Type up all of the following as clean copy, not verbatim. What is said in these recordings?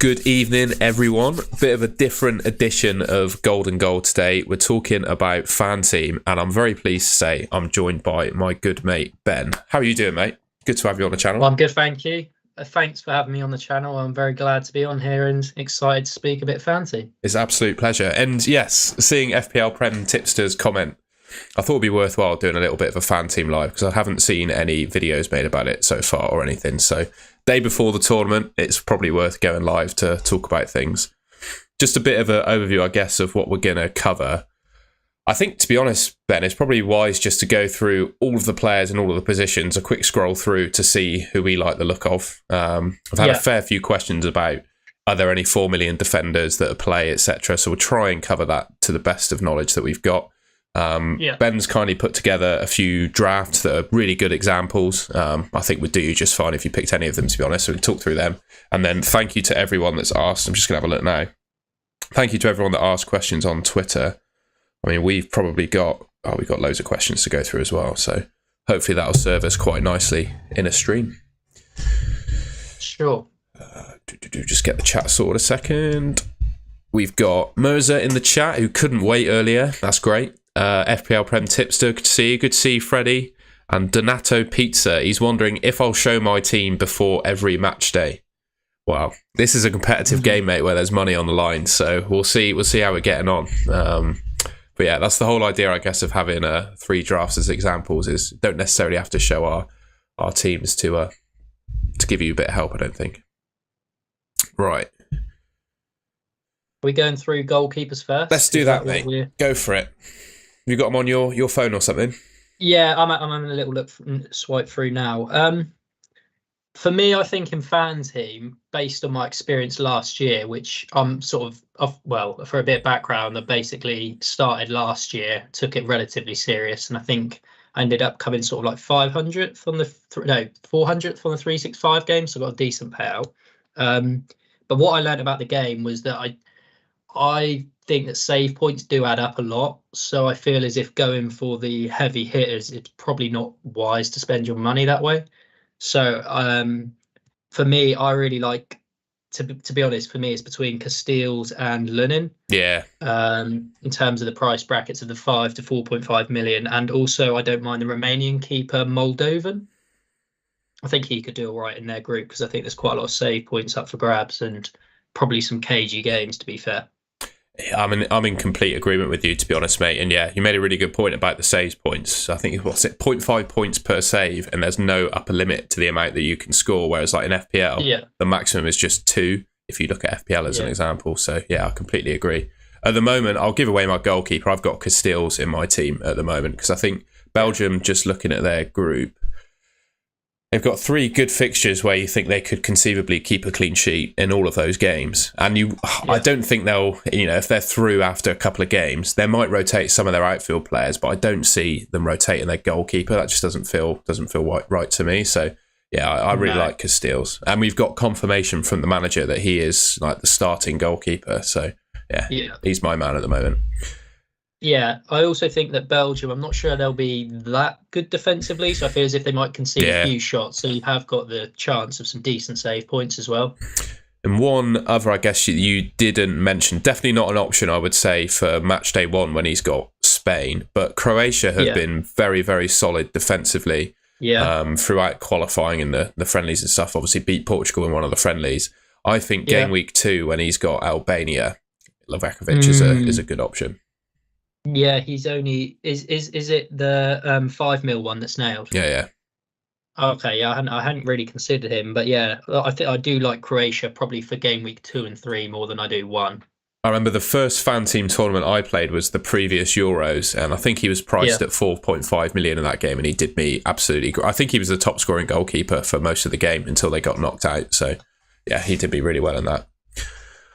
Good evening, everyone. Bit of a different edition of Golden Goal today. We're talking about Fanteam, and I'm very pleased to say I'm joined by my good mate, Ben. How are you doing, mate? Good to have you on the channel. Well, I'm good, thank you. Thanks for having me on the channel. I'm very glad to be on here and excited to speak a bit fancy. It's an absolute pleasure. And yes, seeing FPL Prem Tipsters comment, I thought it'd be worthwhile doing a little bit of a Fanteam live because I haven't seen any videos made about it so far or anything. So day before the tournament, it's probably worth going live to talk about things. Just a bit of an overview, I guess, of what we're going to cover. I think, to be honest, Ben, it's probably wise just to go through all of the players and all of the positions, a quick scroll through to see who we like the look of. I've had a fair few questions about, are there any 4 million defenders that are play, etc. So we'll try and cover that to the best of knowledge that we've got. Ben's kindly put together a few drafts that are really good examples. I think would do you just fine if you picked any of them, to be honest. So we can talk through them. And then thank you to everyone that's asked. I'm just going to have a look now. Thank you to everyone that asked questions on Twitter. I mean, we've probably got we've got loads of questions to go through as well. So hopefully that'll serve us quite nicely in a stream. Sure. Just get the chat sorted a second. We've got Mirza in the chat who couldn't wait earlier. That's great. FPL Prem Tipster, good to see you. Good to see you, Freddie. And Donato Pizza, he's wondering if I'll show my team before every match day. Wow, this is a competitive game, mate, where there's money on the line. So we'll see how we're getting on. But yeah, that's the whole idea, I guess, of having 3 drafts as examples. Is don't necessarily have to show our teams to give you a bit of help. I don't think. Right. Are we going through goalkeepers first? Let's do that, mate. Go for it. You got them on your phone or something? Yeah, I'm having a little swipe through now. For me, I think in Fanteam, based on my experience last year, which I'm sort of, well, for a bit of background, I basically started last year, took it relatively serious, and I think I ended up coming sort of like 400th on the 365 game, so I got a decent payout. But what I learned about the game was that I think that save points do add up a lot. So I feel as if going for the heavy hitters, it's probably not wise to spend your money that way. So for me, I really like, to be honest, for me, it's between Casteels and Lunin. Yeah. In terms of the price brackets of the 5 to 4.5 million. And also, I don't mind the Romanian keeper, Moldovan. I think he could do all right in their group because I think there's quite a lot of save points up for grabs and probably some cagey games, to be fair. I'm in complete agreement with you, to be honest, mate. And yeah, you made a really good point about the saves points. I think, 0.5 points per save, and there's no upper limit to the amount that you can score. Whereas like in FPL, the maximum is just 2, if you look at FPL as an example. So yeah, I completely agree. At the moment, I'll give away my goalkeeper. I've got Casteels in my team at the moment because I think Belgium, just looking at their group, they've got 3 good fixtures where you think they could conceivably keep a clean sheet in all of those games. And I don't think they'll, if they're through after a couple of games, they might rotate some of their outfield players, but I don't see them rotating their goalkeeper. That just doesn't feel right to me. So yeah, I really like Casteels. And we've got confirmation from the manager that he is like the starting goalkeeper. So yeah, he's my man at the moment. Yeah, I also think that Belgium, I'm not sure they'll be that good defensively, so I feel as if they might concede a few shots, so you have got the chance of some decent save points as well. And one other, I guess, you didn't mention, definitely not an option, I would say, for match day 1 when he's got Spain, but Croatia have been very, very solid defensively throughout qualifying in the friendlies and stuff. Obviously beat Portugal in one of the friendlies. I think game week 2 when he's got Albania, Lovakovic is a good option. Yeah, he's only is it the 5 mil one that's nailed? Yeah. Okay, yeah, I hadn't really considered him, but yeah, I think I do like Croatia probably for game week 2 and 3 more than I do 1. I remember the first Fanteam tournament I played was the previous Euros, and I think he was priced at 4.5 million in that game, and he did me absolutely great. I think he was the top scoring goalkeeper for most of the game until they got knocked out. So yeah, he did me really well in that.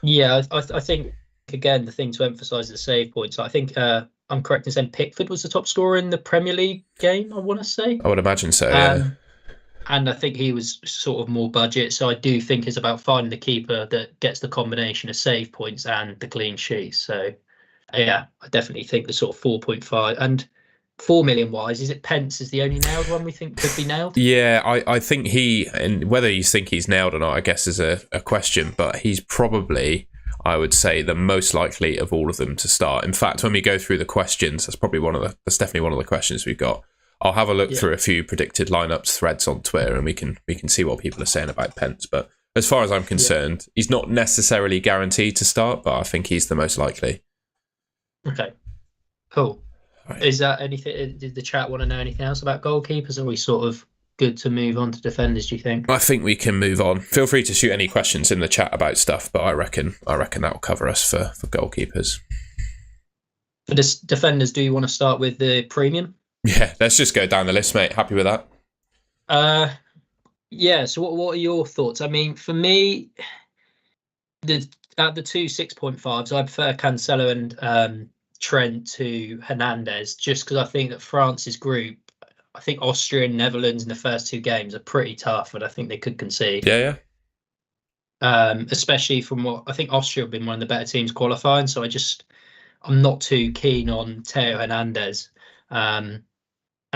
Yeah, I think. Again, the thing to emphasise is the save points. I think I'm correct in saying Pickford was the top scorer in the Premier League game, I want to say. I would imagine so, yeah. And I think he was sort of more budget. So I do think it's about finding the keeper that gets the combination of save points and the clean sheet. So, yeah, I definitely think the sort of 4.5. And 4 million wise, is it Pence is the only nailed one we think could be nailed? Yeah, I think and whether you think he's nailed or not, I guess is a question, but he's probably, I would say, the most likely of all of them to start. In fact, when we go through the questions, that's definitely one of the questions we've got. I'll have a look through a few predicted lineups threads on Twitter, and we can see what people are saying about Pence. But as far as I'm concerned, he's not necessarily guaranteed to start, but I think he's the most likely. Okay, cool. Right. Is that anything? Did the chat want to know anything else about goalkeepers? Are we sort of good to move on to defenders, do you think? I think we can move on. Feel free to shoot any questions in the chat about stuff, but I reckon that will cover us for goalkeepers. For defenders, do you want to start with the premium? Yeah, let's just go down the list, mate. Happy with that? Yeah, so what are your thoughts? I mean, for me, at the two 6.5s, I prefer Cancelo and Trent to Hernandez, just because I think that France's group, I think Austria and Netherlands in the first two games are pretty tough, and I think they could concede. Yeah. Especially from what I think Austria have been one of the better teams qualifying, so I'm not too keen on Theo Hernandez.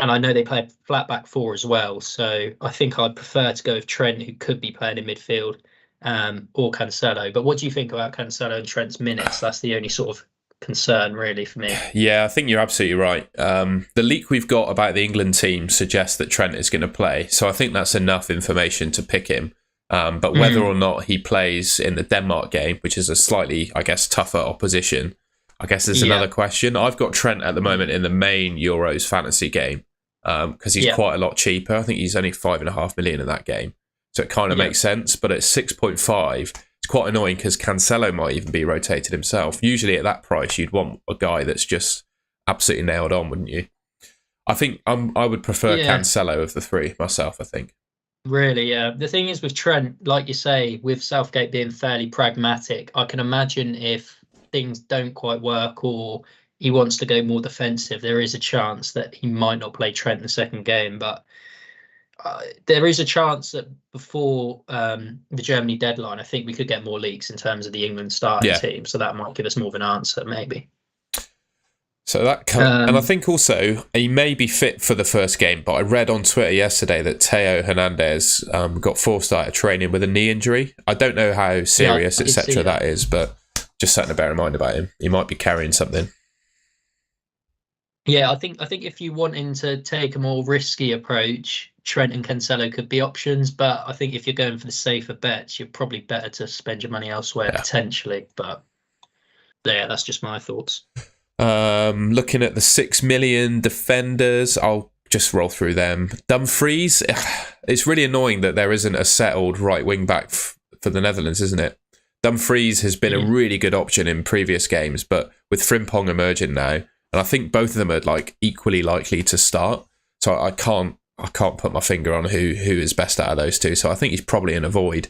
And I know they play flat back four as well, so I think I'd prefer to go with Trent, who could be playing in midfield, or Cancelo. But what do you think about Cancelo and Trent's minutes? That's the only sort of concern really for me. Yeah, I think you're absolutely right. The leak we've got about the England team suggests that Trent is going to play, so I think that's enough information to pick him. But whether or not he plays in the Denmark game, which is a slightly, I guess, tougher opposition, I guess is another question. I've got Trent at the moment in the main Euros fantasy game because he's quite a lot cheaper. I think he's only 5.5 million in that game. So it kind of makes sense. But at 6.5, it's quite annoying because Cancelo might even be rotated himself. Usually at that price, you'd want a guy that's just absolutely nailed on, wouldn't you? I think I would prefer Cancelo of the three myself, I think. Really, yeah. The thing is with Trent, like you say, with Southgate being fairly pragmatic, I can imagine if things don't quite work or he wants to go more defensive, there is a chance that he might not play Trent in the second game. But there is a chance that before the Germany deadline, I think we could get more leaks in terms of the England starting team. So that might give us more of an answer, maybe. So and I think also he may be fit for the first game, but I read on Twitter yesterday that Theo Hernandez got forced out of training with a knee injury. I don't know how serious, etc. that is, but just something to bear in mind about him. He might be carrying something. Yeah, I think if you wanting to take a more risky approach, Trent and Cancelo could be options. But I think if you're going for the safer bets, you're probably better to spend your money elsewhere potentially. But yeah, that's just my thoughts. Looking at the 6 million defenders, I'll just roll through them. Dumfries, it's really annoying that there isn't a settled right wing back for the Netherlands, isn't it? Dumfries has been a really good option in previous games, but with Frimpong emerging now, and I think both of them are like equally likely to start. So I can't put my finger on who is best out of those two. So I think he's probably in a void.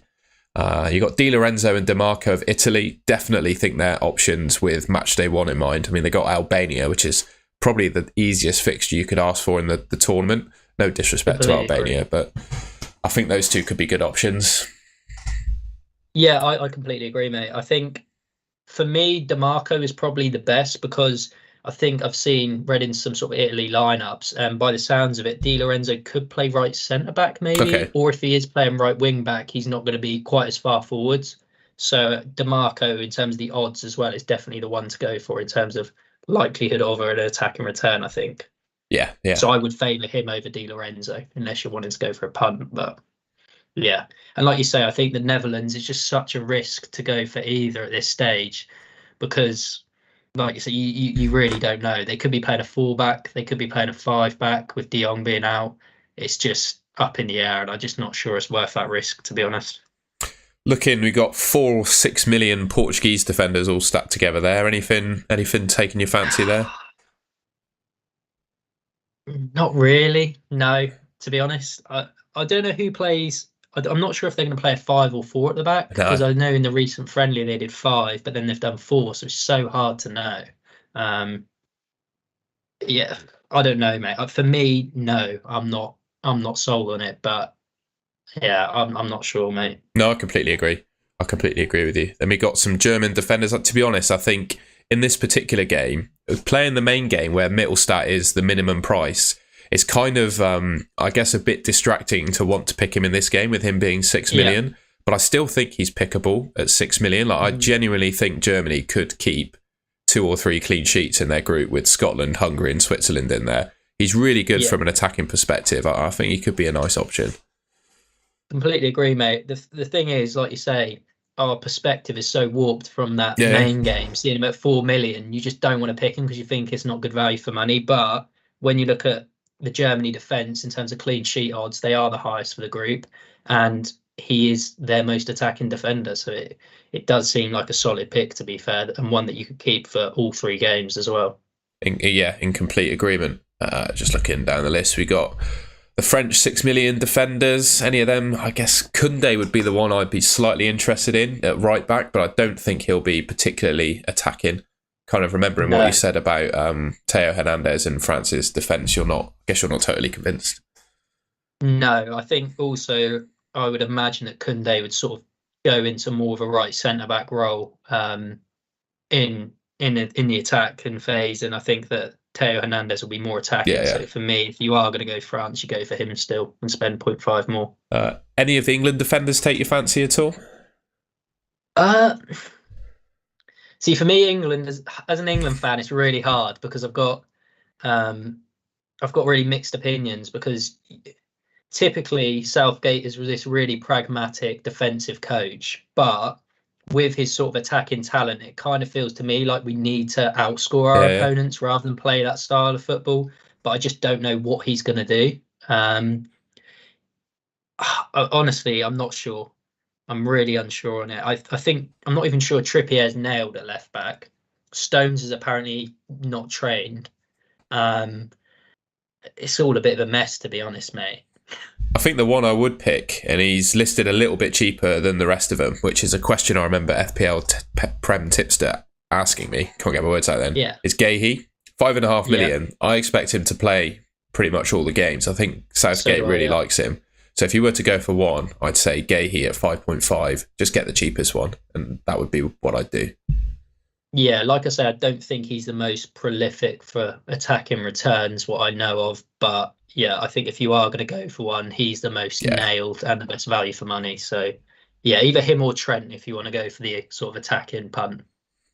You got Di Lorenzo and DiMarco of Italy. Definitely think they're options with matchday one in mind. I mean, they got Albania, which is probably the easiest fixture you could ask for in the tournament. No disrespect to Albania, but I think those two could be good options. Yeah, I completely agree, mate. I think for me, DiMarco is probably the best because I think I've read in some sort of Italy lineups, and by the sounds of it, Di Lorenzo could play right centre back maybe, or if he is playing right wing back, he's not going to be quite as far forwards. So DiMarco, in terms of the odds as well, is definitely the one to go for in terms of likelihood of an attack and return, I think. Yeah. So I would favour him over Di Lorenzo unless you're wanting to go for a punt, but yeah. And like you say, I think the Netherlands is just such a risk to go for either at this stage because, like you say, you really don't know. They could be playing a fullback, they could be playing a 5-back with De Jong being out. It's just up in the air, and I'm just not sure it's worth that risk, to be honest. Looking, we got 4 or 6 million Portuguese defenders all stacked together there. Anything taking your fancy there? Not really, no, to be honest. I don't know who plays. I'm not sure if they're going to play a 5 or 4 at the back because I know in the recent friendly they did 5, but then they've done 4, so it's so hard to know. Yeah, I don't know, mate. For me, no, I'm not sold on it, but yeah, I'm not sure, mate. No, I completely agree. with you. Then we got some German defenders. To be honest, I think in this particular game, playing the main game where Mittelstadt is the minimum price, it's kind of, I guess, a bit distracting to want to pick him in this game with him being 6 million. But I still think he's pickable at 6 million. Like, I genuinely think Germany could keep 2 or 3 clean sheets in their group with Scotland, Hungary, and Switzerland in there. He's really good from an attacking perspective. I think he could be a nice option. Completely agree, mate. The thing is, like you say, our perspective is so warped from that main game. Seeing him at 4 million, you just don't want to pick him because you think it's not good value for money. But when you look at the Germany defence in terms of clean sheet odds, they are the highest for the group, and he is their most attacking defender. So it does seem like a solid pick, to be fair, and one that you could keep for all 3 games as well. In complete agreement. Just looking down the list, we got the French 6 million defenders. Any of them? I guess Koundé would be the one I'd be slightly interested in at right back, but I don't think he'll be particularly attacking. Kind of remembering what you said about Theo Hernandez and France's defence, I guess you're not totally convinced. No, I think also I would imagine that Koundé would sort of go into more of a right centre back role in the attacking phase, and I think that Theo Hernandez will be more attacking. So for me, if you are going to go France, you go for him still and spend 0.5 more. Any of the England defenders take your fancy at all? See, for me, England as an England fan, it's really hard because I've got really mixed opinions, because typically Southgate is this really pragmatic defensive coach, but with his sort of attacking talent, it kind of feels to me like we need to outscore our opponents rather than play that style of football. But I just don't know what he's going to do. Honestly, I'm not sure. I'm really unsure on it. I think I'm not even sure Trippier's nailed at left back. Stones is apparently not trained. It's all a bit of a mess, to be honest, mate. I think the one I would pick, and he's listed a little bit cheaper than the rest of them, which is a question I remember FPL Prem tipster asking me. Can't get my words out then. Is Gahey. 5.5 million. I expect him to play pretty much all the games. I think Southgate really likes him. So if you were to go for one, I'd say Gahey at 5.5. Just get the cheapest one, and that would be what I'd do. Yeah, like I say, I don't think he's the most prolific for attacking returns, what I know of. But yeah, I think if you are going to go for one, he's the most nailed and the best value for money. So yeah, either him or Trent if you want to go for the sort of attacking punt.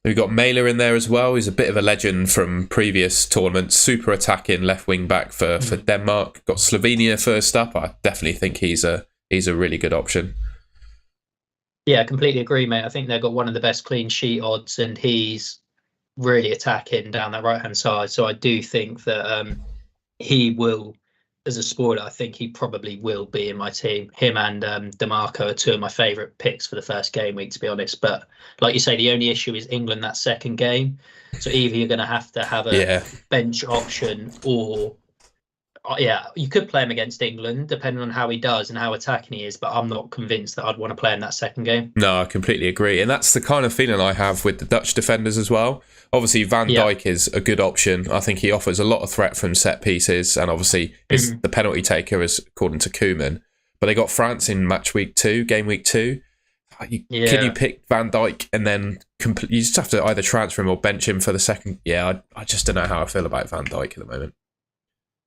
We've got Mailer in there as well. He's a bit of a legend from previous tournaments. Super attacking left wing back for Denmark. Got Slovenia first up. I definitely think he's a really good option. Yeah, I completely agree, mate. I think they've got one of the best clean sheet odds, and he's really attacking down that right-hand side. So I do think that he will, as a spoiler, I think he probably will be in my team. Him and DeMarco are 2 of my favourite picks for the first game week, to be honest. But like you say, the only issue is England that second game. So either you're going to have a bench option, or you could play him against England, depending on how he does and how attacking he is. But I'm not convinced that I'd want to play in that second game. No, I completely agree. And that's the kind of feeling I have with the Dutch defenders as well. Obviously, Van Dijk is a good option. I think he offers a lot of threat from set pieces, and obviously is the penalty taker, as according to Koeman. But they got France in game week 2. Can you pick Van Dijk and then you just have to either transfer him or bench him for the second? Yeah, I just don't know how I feel about Van Dijk at the moment.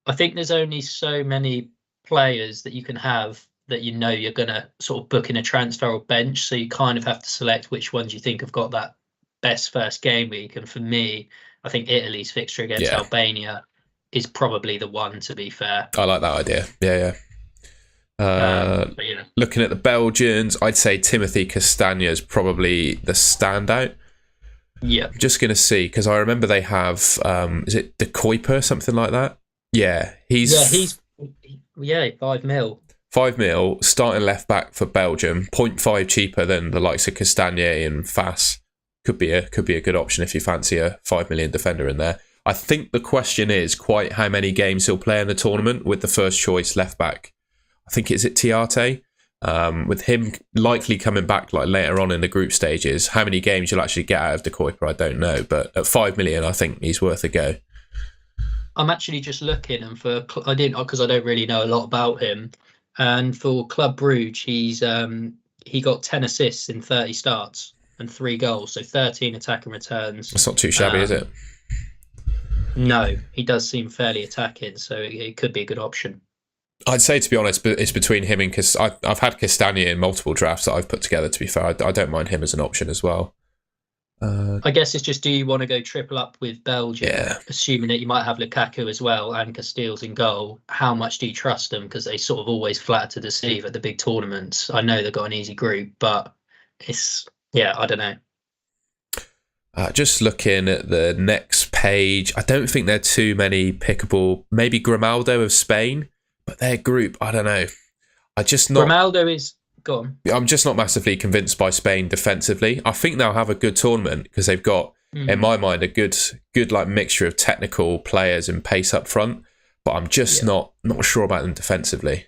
I think there's only so many players that you can have that you're going to sort of book in a transfer or bench. So you kind of have to select which ones you think have got that best first game week. And for me, I think Italy's fixture against Albania is probably the one, to be fair. I like that idea. Looking at the Belgians, I'd say Timothy Castagna is probably the standout. Yeah. I'm just going to see, because I remember they have, is it De Kuiper, something like that? Yeah, he's 5 mil. 5 mil, starting left back for Belgium, 0.5 cheaper than the likes of Castagna and Fass. Could be a good option if you fancy a 5 million defender in there. I think the question is quite how many games he'll play in the tournament with the first choice left back. I think it's Tiarte. With him likely coming back like later on in the group stages, how many games you'll actually get out of De Kuiper, I don't know. But at 5 million, I think he's worth a go. I'm actually just looking, and because I don't really know a lot about him. And for Club Brugge, he got 10 assists in 30 starts and 3 goals, so 13 attacking returns. That's not too shabby, is it? No, he does seem fairly attacking, so it could be a good option. I'd say, to be honest, but it's between him and I've had Castagna in multiple drafts that I've put together. To be fair, I don't mind him as an option as well. I guess it's just, do you want to go triple up with Belgium, Yeah. assuming that you might have Lukaku as well and Casteels in goal? How much do you trust them? Because they sort of always flatter to deceive at the big tournaments. I know they've got an easy group, but I don't know. Just looking at the next page, I don't think there are too many pickable. Maybe Grimaldo of Spain, but their group, I don't know. Grimaldo is gone. I'm just not massively convinced by Spain defensively. I think they'll have a good tournament because they've got, in my mind, a good like mixture of technical players and pace up front. But I'm just not sure about them defensively.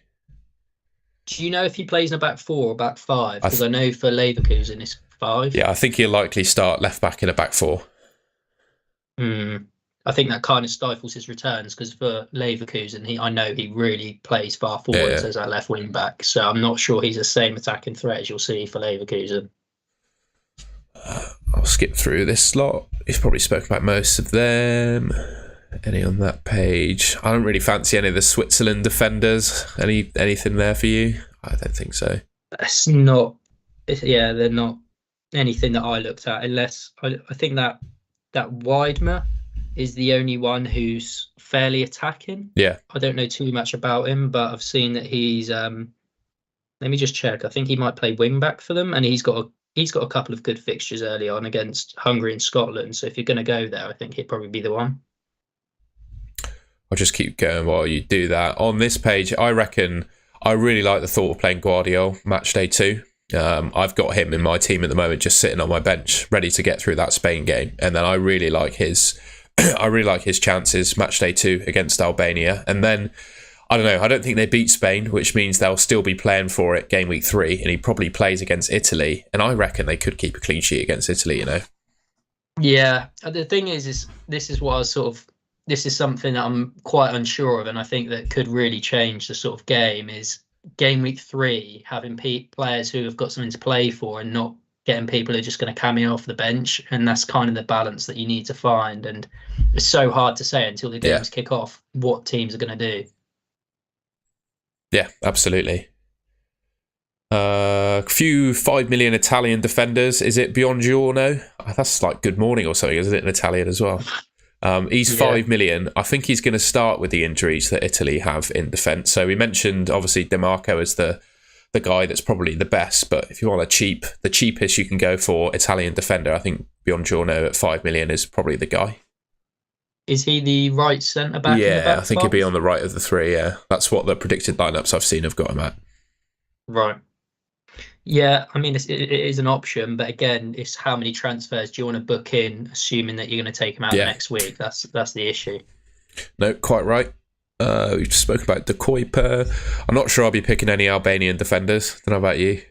Do you know if he plays in a back four or back five? Because I know for Leverkusen it's 5. Yeah, I think he'll likely start left back in a back 4. I think that kind of stifles his returns because for Leverkusen, I know he really plays far forward as that left wing back. So I'm not sure he's the same attacking threat as you'll see for Leverkusen. I'll skip through this lot. He's probably spoken about most of them. Any on that page? I don't really fancy any of the Switzerland defenders. Anything there for you? I don't think so. That's not. They're not anything that I looked at, unless I think that Weidmer is the only one who's fairly attacking. Yeah. I don't know too much about him, but I've seen that he's let me just check. I think he might play wing back for them, and he's got a couple of good fixtures early on against Hungary and Scotland. So if you're going to go there, I think he'd probably be the one. I'll just keep going while you do that. On this page, I reckon I really like the thought of playing Guardiola match day 2. I've got him in my team at the moment, just sitting on my bench, ready to get through that Spain game. And then I really like his chances match day 2 against Albania. And then I don't know. I don't think they beat Spain, which means they'll still be playing for it game week 3, and he probably plays against Italy. And I reckon they could keep a clean sheet against Italy. You know. Yeah. The thing is this is what I was this is something that I'm quite unsure of, and I think that could really change the sort of game. Is game week 3 having players who have got something to play for and not getting people who are just going to cameo off the bench, and that's kind of the balance that you need to find. And it's so hard to say until the games kick off what teams are going to do. Yeah, absolutely. A few 5 million Italian defenders. Is it Buongiorno? That's like good morning or something, isn't it, in Italian as well? He's 5 million. I think he's going to start with the injuries that Italy have in defence. So we mentioned obviously DeMarco as the guy that's probably the best, but if you want the cheapest you can go for Italian defender, I think Buongiorno at 5 million is probably the guy. Is he the right centre back? Yeah, I think he'll be on the right of the 3. Yeah, that's what the predicted lineups I've seen have got him at. Right. Yeah, I mean, it is an option, but again, it's how many transfers do you want to book in, assuming that you're going to take him out next week? That's the issue. No, quite right. We've just spoken about De Kuiper. I'm not sure I'll be picking any Albanian defenders. Don't know about you.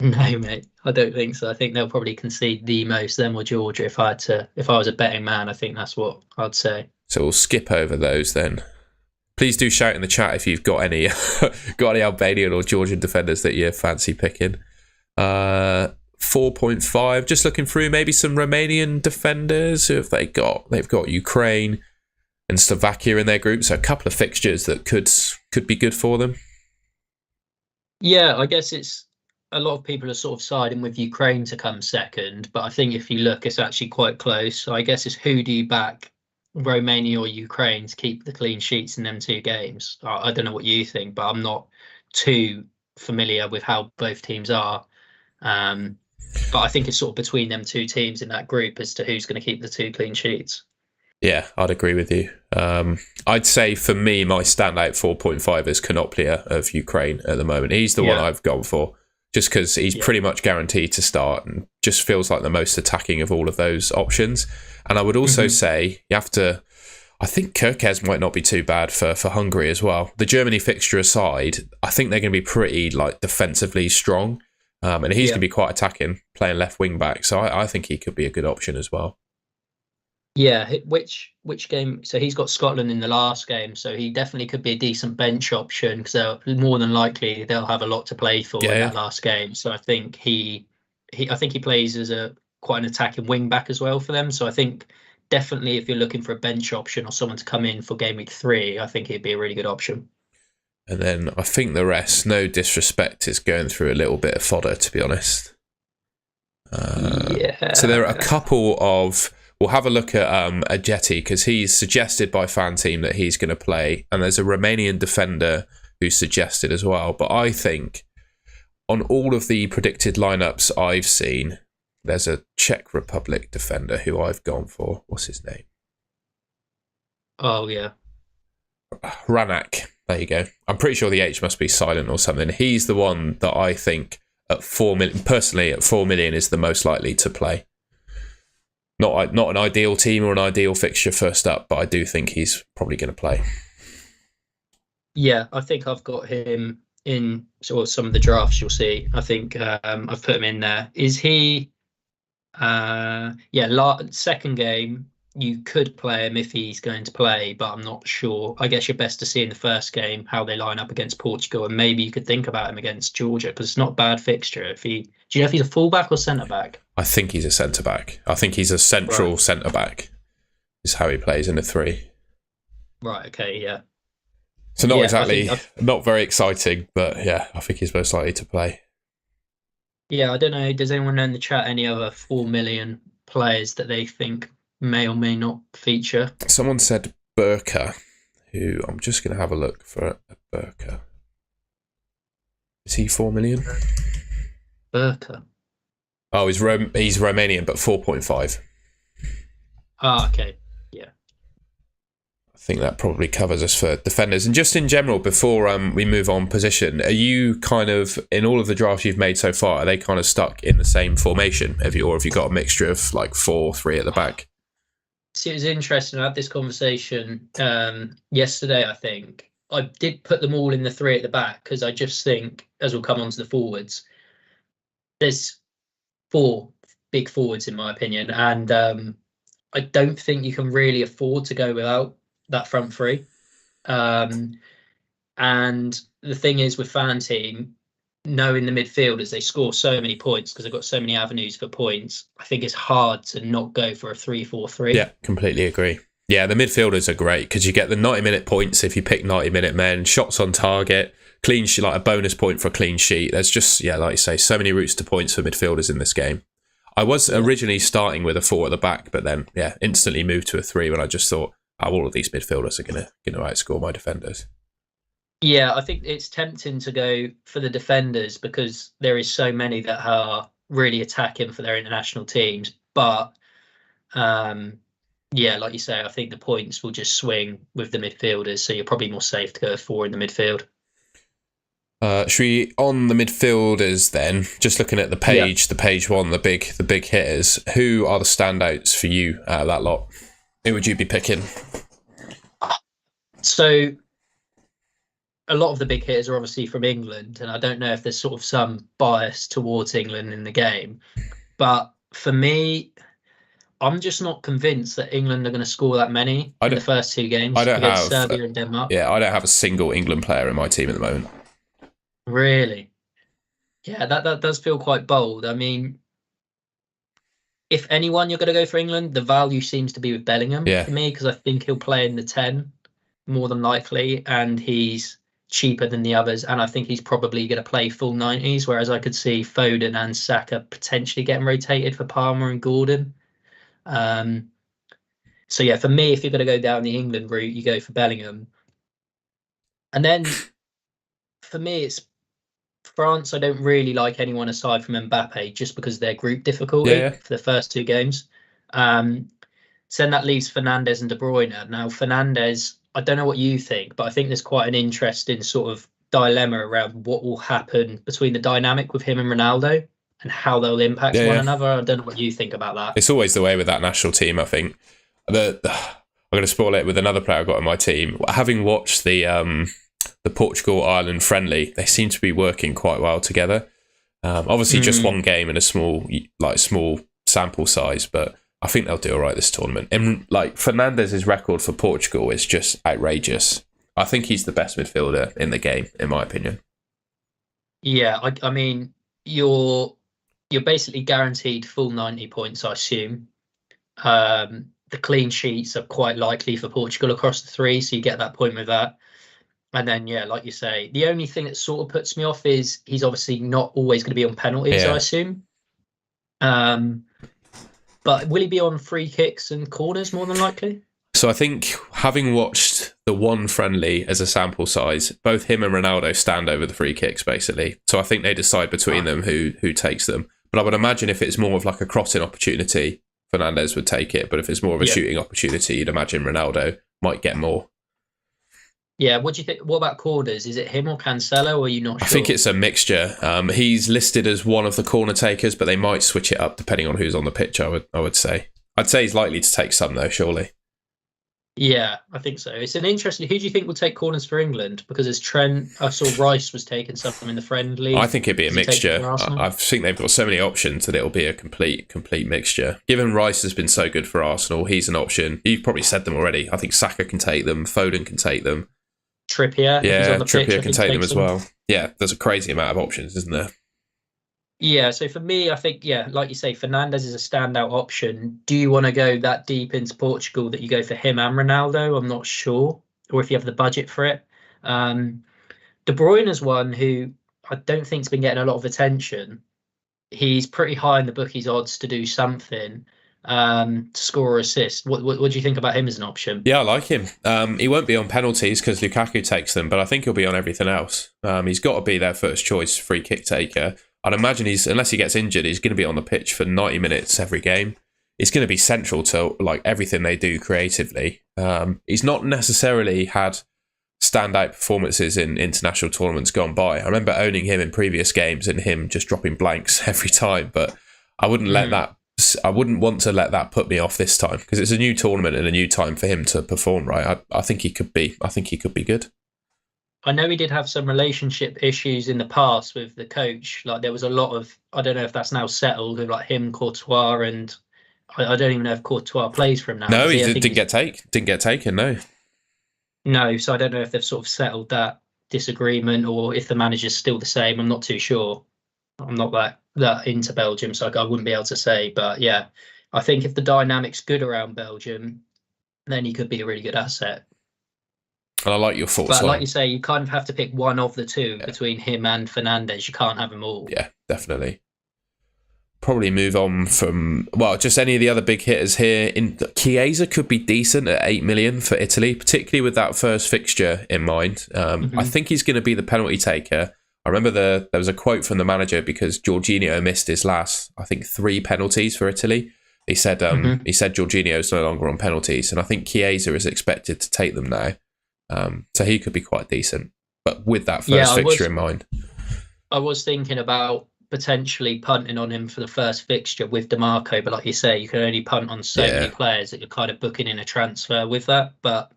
No, mate, I don't think so. I think they'll probably concede the most, them or Georgia. If I was a betting man, I think that's what I'd say. So we'll skip over those then. Please do shout in the chat if you've got any Albanian or Georgian defenders that you fancy picking. 4.5. Just looking through, maybe some Romanian defenders. Who have they got? They've got Ukraine and Slovakia in their group, so a couple of fixtures that could be good for them. Yeah, I guess it's a lot of people are sort of siding with Ukraine to come second, but I think if you look, it's actually quite close. So I guess it's who do you back, Romania or Ukraine, to keep the clean sheets in them 2 games? I don't know what you think, but I'm not too familiar with how both teams are. But I think it's sort of between them 2 teams in that group as to who's going to keep the 2 clean sheets. Yeah, I'd agree with you. I'd say for me, my standout 4.5 is Konoplia of Ukraine at the moment. He's the one I've gone for, just because he's pretty much guaranteed to start and just feels like the most attacking of all of those options. And I would also say you have to, I think Kirkez might not be too bad for Hungary as well. The Germany fixture aside, I think they're going to be pretty like defensively strong. And he's going to be quite attacking, playing left wing back. So I think he could be a good option as well. Yeah, which game? So he's got Scotland in the last game, so he definitely could be a decent bench option because more than likely they'll have a lot to play for in that last game. So I think he plays as quite an attacking wing back as well for them. So I think definitely if you're looking for a bench option or someone to come in for game week 3, I think he'd be a really good option. And then I think the rest, no disrespect, is going through a little bit of fodder, to be honest. Yeah. So there are a couple of... We'll have a look at Ajeti, because he's suggested by Fanteam that he's going to play. And there's a Romanian defender who's suggested as well. But I think on all of the predicted lineups I've seen, there's a Czech Republic defender who I've gone for. What's his name? Oh, yeah. Ranak. There you go. I'm pretty sure the H must be silent or something. He's the one that I think at 4 million, personally at 4 million, is the most likely to play. Not an ideal team or an ideal fixture first up, but I do think he's probably going to play. Yeah, I think I've got him in sort of some of the drafts you'll see. I think I've put him in there. Is he... second game, you could play him if he's going to play, but I'm not sure. I guess you're best to see in the first game how they line up against Portugal, and maybe you could think about him against Georgia, because it's not a bad fixture. Do you know if he's a fullback or centre-back? I think he's a centre-back. I think he's a central centre-back, is how he plays in a 3. Right, okay, yeah. So not exactly, not very exciting, but yeah, I think he's most likely to play. Yeah, I don't know. Does anyone know in the chat any other 4 million players that they think may or may not feature? Someone said Burka, who I'm just going to have a look for a Burka. Is he 4 million? Burka. Oh, he's Romanian, but 4.5. Ah, okay. Yeah. I think that probably covers us for defenders. And just in general, before we move on position, are you kind of, in all of the drafts you've made so far, are they kind of stuck in the same formation? Or have you got a mixture of like 4-3 at the back? See, it was interesting. I had this conversation yesterday, I think. I did put them all in the 3 at the back, because I just think, as we'll come on to the forwards, there's 4 big forwards, in my opinion. And I don't think you can really afford to go without that front 3. And the thing is with Fanteam, knowing the midfielders, they score so many points because they've got so many avenues for points. I think it's hard to not go for a 3-4-3. Yeah, completely agree. Yeah, the midfielders are great because you get the 90-minute points if you pick 90-minute men, shots on target, clean sheet, like a bonus point for a clean sheet. There's just, yeah, like you say, so many routes to points for midfielders in this game. I was originally starting with a 4 at the back, but then, yeah, instantly moved to a 3 when I just thought, all of these midfielders are going to outscore my defenders. Yeah, I think it's tempting to go for the defenders because there is so many that are really attacking for their international teams. But yeah, like you say, I think the points will just swing with the midfielders. So you're probably more safe to go 4 in the midfield. Should we, on the midfielders then, just looking at the page, the page one, the big hitters, who are the standouts for you out of that lot? Who would you be picking? So a lot of the big hitters are obviously from England, and I don't know if there's sort of some bias towards England in the game. But for me, I'm just not convinced that England are going to score that many in the first 2 games against Serbia and Denmark. Yeah, I don't have a single England player in my team at the moment. Really? Yeah, that does feel quite bold. I mean, if anyone you're going to go for England, the value seems to be with Bellingham for me, because I think he'll play in the 10 more than likely, and he's cheaper than the others, and I think he's probably going to play full 90s, whereas I could see Foden and Saka potentially getting rotated for Palmer and Gordon. So yeah, for me, if you're going to go down the England route, you go for Bellingham. And then for me, it's France. I don't really like anyone aside from Mbappe, just because of their group difficulty for the first 2 games. So then that leaves Fernandes and De Bruyne. Now, Fernandes, I don't know what you think, but I think there's quite an interesting sort of dilemma around what will happen between the dynamic with him and Ronaldo and how they'll impact one another. I don't know what you think about that. It's always the way with that national team, I think. I'm going to spoil it with another player I've got on my team. Having watched the Portugal-Ireland friendly, they seem to be working quite well together. Obviously, just 1 game in a small sample size, but I think they'll do all right this tournament. And like Fernandes' record for Portugal is just outrageous. I think he's the best midfielder in the game, in my opinion. Yeah, I mean, you're basically guaranteed full 90 points, I assume. the clean sheets are quite likely for Portugal across the three, so you get that point with that. And then, yeah, like you say, the only thing that sort of puts me off is he's obviously not always going to be on penalties, I Yeah. assume. But will he be on free kicks and corners more than likely? So I think, having watched the one friendly as a sample size, both him and Ronaldo stand over the free kicks, basically. So I think they decide between them who takes them. But I would imagine if it's more of like a crossing opportunity, Fernandes would take it. But if it's more of a shooting opportunity, you'd imagine Ronaldo might get more. Yeah, what do you think? What about corners? Is it him or Cancelo, or are you not sure? I think it's a mixture. He's listed as one of the corner takers, but they might switch it up depending on who's on the pitch, I would say. I'd say he's likely to take some, though, surely. Yeah, I think so. It's an interesting. Who do you think will take corners for England? Because as Trent, I saw Rice was taking some in the friendly. I think it'd be a mixture. I think they've got so many options that it'll be a complete mixture. Given Rice has been so good for Arsenal, he's an option. You've probably said them already. I think Saka can take them. Foden can take them. Trippier, yeah, Trippier can take them as well. Yeah, there's a crazy amount of options, isn't there? Yeah, so for me, I think, yeah, like you say, Fernandes is a standout option. Do you want to go that deep into Portugal that you go for him and Ronaldo? I'm not sure. Or if you have the budget for it. De Bruyne is one who I don't think's been getting a lot of attention. He's pretty high in the bookies' odds to do something, to score or assist. What do you think about him as an option? Yeah, I like him. He won't be on penalties because Lukaku takes them, but I think he'll be on everything else. He's got to be their first choice free kick taker. I'd imagine unless he gets injured, he's going to be on the pitch for 90 minutes every game. He's going to be central to like everything they do creatively. He's not necessarily had standout performances in international tournaments gone by. I remember owning him in previous games and him just dropping blanks every time, but I wouldn't want to let that put me off this time because it's a new tournament and a new time for him to perform right. I think he could be good. I know he did have some relationship issues in the past with the coach. Like there was a lot of, I don't know if that's now settled, with like him, Courtois, and I don't even know if Courtois plays for him now. No, he didn't get taken. No, so I don't know if they've sort of settled that disagreement or if the manager's still the same. I'm not too sure. I'm not that into Belgium, so I wouldn't be able to say. But yeah, I think if the dynamic's good around Belgium, then he could be a really good asset. And I like your thoughts. But like you say, you kind of have to pick one of the two between him and Fernandes. You can't have them all. Yeah, definitely. Probably move on from, just any of the other big hitters here. Chiesa could be decent at 8 million for Italy, particularly with that first fixture in mind. I think he's going to be the penalty taker. I remember there was a quote from the manager because Jorginho missed his last, I think, 3 penalties for Italy. He said Jorginho's no longer on penalties, and I think Chiesa is expected to take them now. So he could be quite decent, but with that first fixture in mind. I was thinking about potentially punting on him for the first fixture with DeMarco, but like you say, you can only punt on so many players that you're kind of booking in a transfer with that. But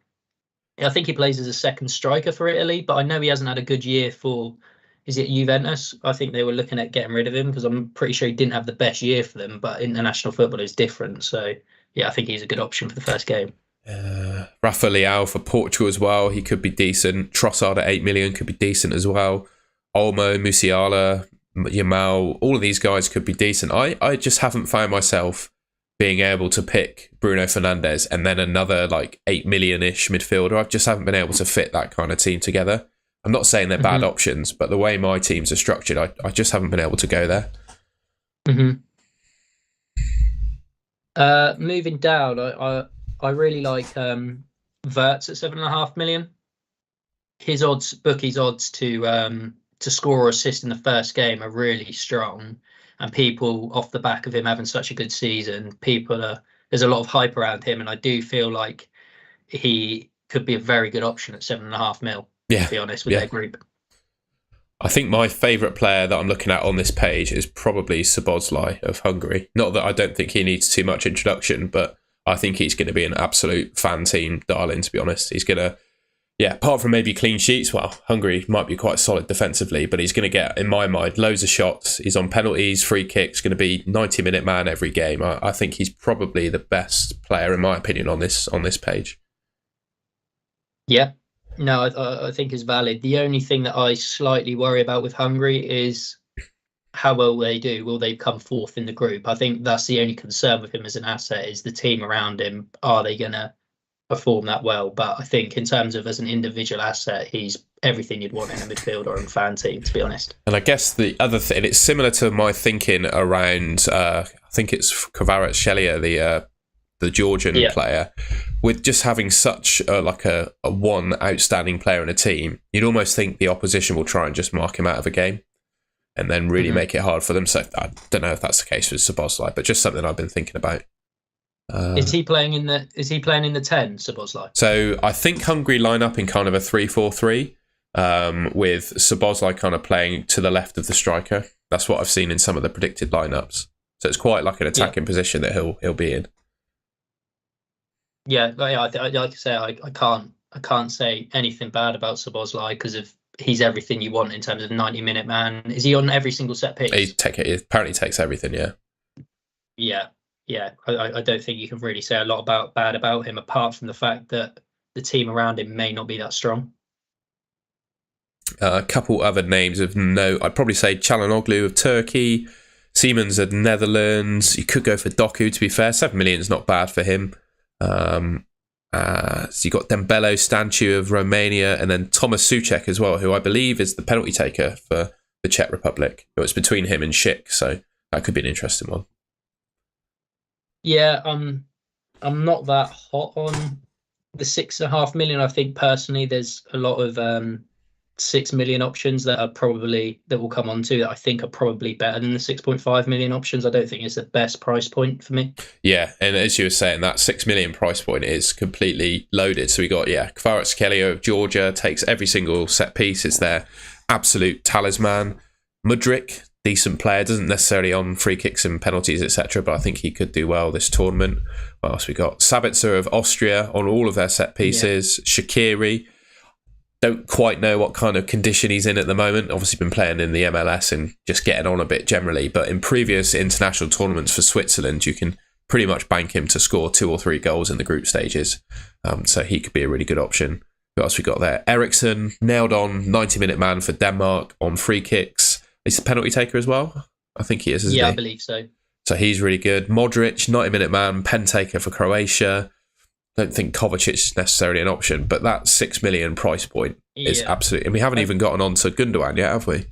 I think he plays as a second striker for Italy, but I know he hasn't had a good year for, is it Juventus? I think they were looking at getting rid of him because I'm pretty sure he didn't have the best year for them, but international football is different. So yeah, I think he's a good option for the first game. Rafa Leao for Portugal as well. He could be decent. Trossard at 8 million could be decent as well. Olmo, Musiala, Yamal, all of these guys could be decent. I just haven't found myself being able to pick Bruno Fernandes and then another like 8 million-ish midfielder. I just haven't been able to fit that kind of team together. I'm not saying they're bad options, but the way my teams are structured, I just haven't been able to go there. Moving down, I really like Wirtz at 7.5 million. His bookies odds to score or assist in the first game are really strong, and people off the back of him having such a good season, there's a lot of hype around him, and I do feel like he could be a very good option at 7.5 mil. To be honest with their group. I think my favourite player that I'm looking at on this page is probably Szoboszlai of Hungary. Not that I don't think he needs too much introduction, but I think he's going to be an absolute Fanteam darling, to be honest. He's going to, apart from maybe clean sheets, Hungary might be quite solid defensively, but he's going to get, in my mind, loads of shots. He's on penalties, free kicks, going to be 90-minute man every game. I think he's probably the best player, in my opinion, on this page. Yeah, no, I think is valid. The only thing that I slightly worry about with Hungary is how well they do. Will they come fourth in the group? I think that's the only concern with him as an asset, is the team around him. Are they going to perform that well? But I think in terms of as an individual asset, he's everything you'd want in a midfielder and fan team, to be honest. And I guess the other thing, it's similar to my thinking around, I think it's Kvaratskhelia, the Georgian player, with just having such a one outstanding player in a team, you'd almost think the opposition will try and just mark him out of a game and then really make it hard for them. So I don't know if that's the case with Szoboszlai, but just something I've been thinking about. Is he playing in the 10, Szoboszlai? So I think Hungary line up in kind of a 3-4-3, with Szoboszlai kind of playing to the left of the striker. That's what I've seen in some of the predicted lineups. So it's quite like an attacking position that he'll be in. Yeah, like I say, I can't say anything bad about Szoboszlai because he's everything you want in terms of 90-minute man. Is he on every single set piece? He apparently takes everything. Yeah. I don't think you can really say a lot bad about him, apart from the fact that the team around him may not be that strong. A couple other names of note. I'd probably say Çalhanoğlu of Turkey, Siemens of Netherlands. You could go for Doku, to be fair. 7 million is not bad for him. So you got Dembele, Stanciu of Romania, and then Thomas Souček as well, who I believe is the penalty taker for the Czech Republic. It's between him and Schick, so that could be an interesting one. Yeah, I'm not that hot on the 6.5 million. I think personally there's a lot of 6 million options that will come onto that I think are probably better than the 6.5 million options. I don't think it's the best price point for me. Yeah, and as you were saying, that 6 million price point is completely loaded. So we got Kvaratskhelia of Georgia takes every single set piece. It's their absolute talisman. Mudryk, decent player, doesn't necessarily on free kicks and penalties, etc., but I think he could do well this tournament. What else we got? Sabitzer of Austria on all of their set pieces. Yeah. Shaqiri, don't quite know what kind of condition he's in at the moment. Obviously been playing in the MLS and just getting on a bit generally, but in previous international tournaments for Switzerland, you can pretty much bank him to score 2 or 3 goals in the group stages. So he could be a really good option. What else we got there? Eriksson, nailed on 90-minute man for Denmark on free kicks. He's the penalty taker as well. I think he is, isn't he? Yeah, I believe so. So he's really good. Modric, 90-minute man, pen taker for Croatia. Don't think Kovacic is necessarily an option, but that 6 million price point is absolutely... And we haven't even gotten on to Gundogan yet, have we?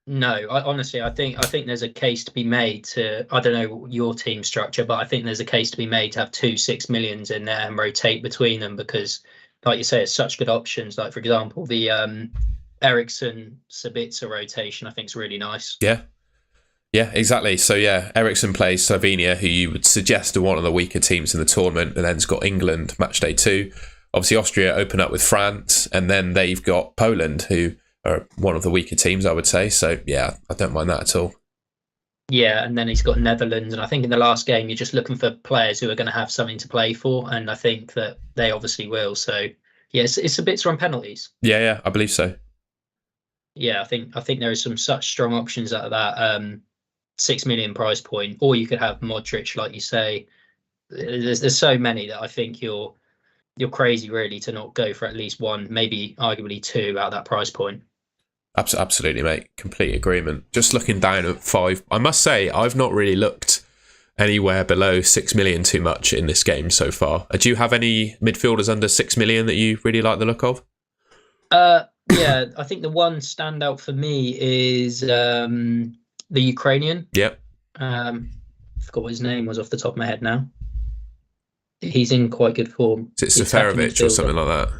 No, honestly, I think there's a case to be made to... I don't know your team structure, but I think there's a case to be made to have 2 6 millions in there and rotate between them because, like you say, it's such good options. Like, for example, the... Eriksson Sabitzer rotation I think is really nice. Yeah, exactly. So Eriksson plays Slovenia, who you would suggest are one of the weaker teams in the tournament, and then's got England match day 2. Obviously Austria open up with France, and then they've got Poland, who are one of the weaker teams, I would say. So I don't mind that at all. Yeah, and then he's got Netherlands, and I think in the last game you're just looking for players who are going to have something to play for, and I think that they obviously will. So it's Sabitzer on penalties. Yeah, I believe so. Yeah, I think there is some such strong options at that 6 million price point, or you could have Modric, like you say. There's so many that I think you're crazy really to not go for at least one, maybe arguably 2 at that price point. Absolutely, mate. Complete agreement. Just looking down at 5, I must say I've not really looked anywhere below 6 million too much in this game so far. Do you have any midfielders under 6 million that you really like the look of? Yeah, I think the one standout for me is the Ukrainian. Yep. I forgot what his name was off the top of my head now. He's in quite good form. Is it Seferovic or something like that?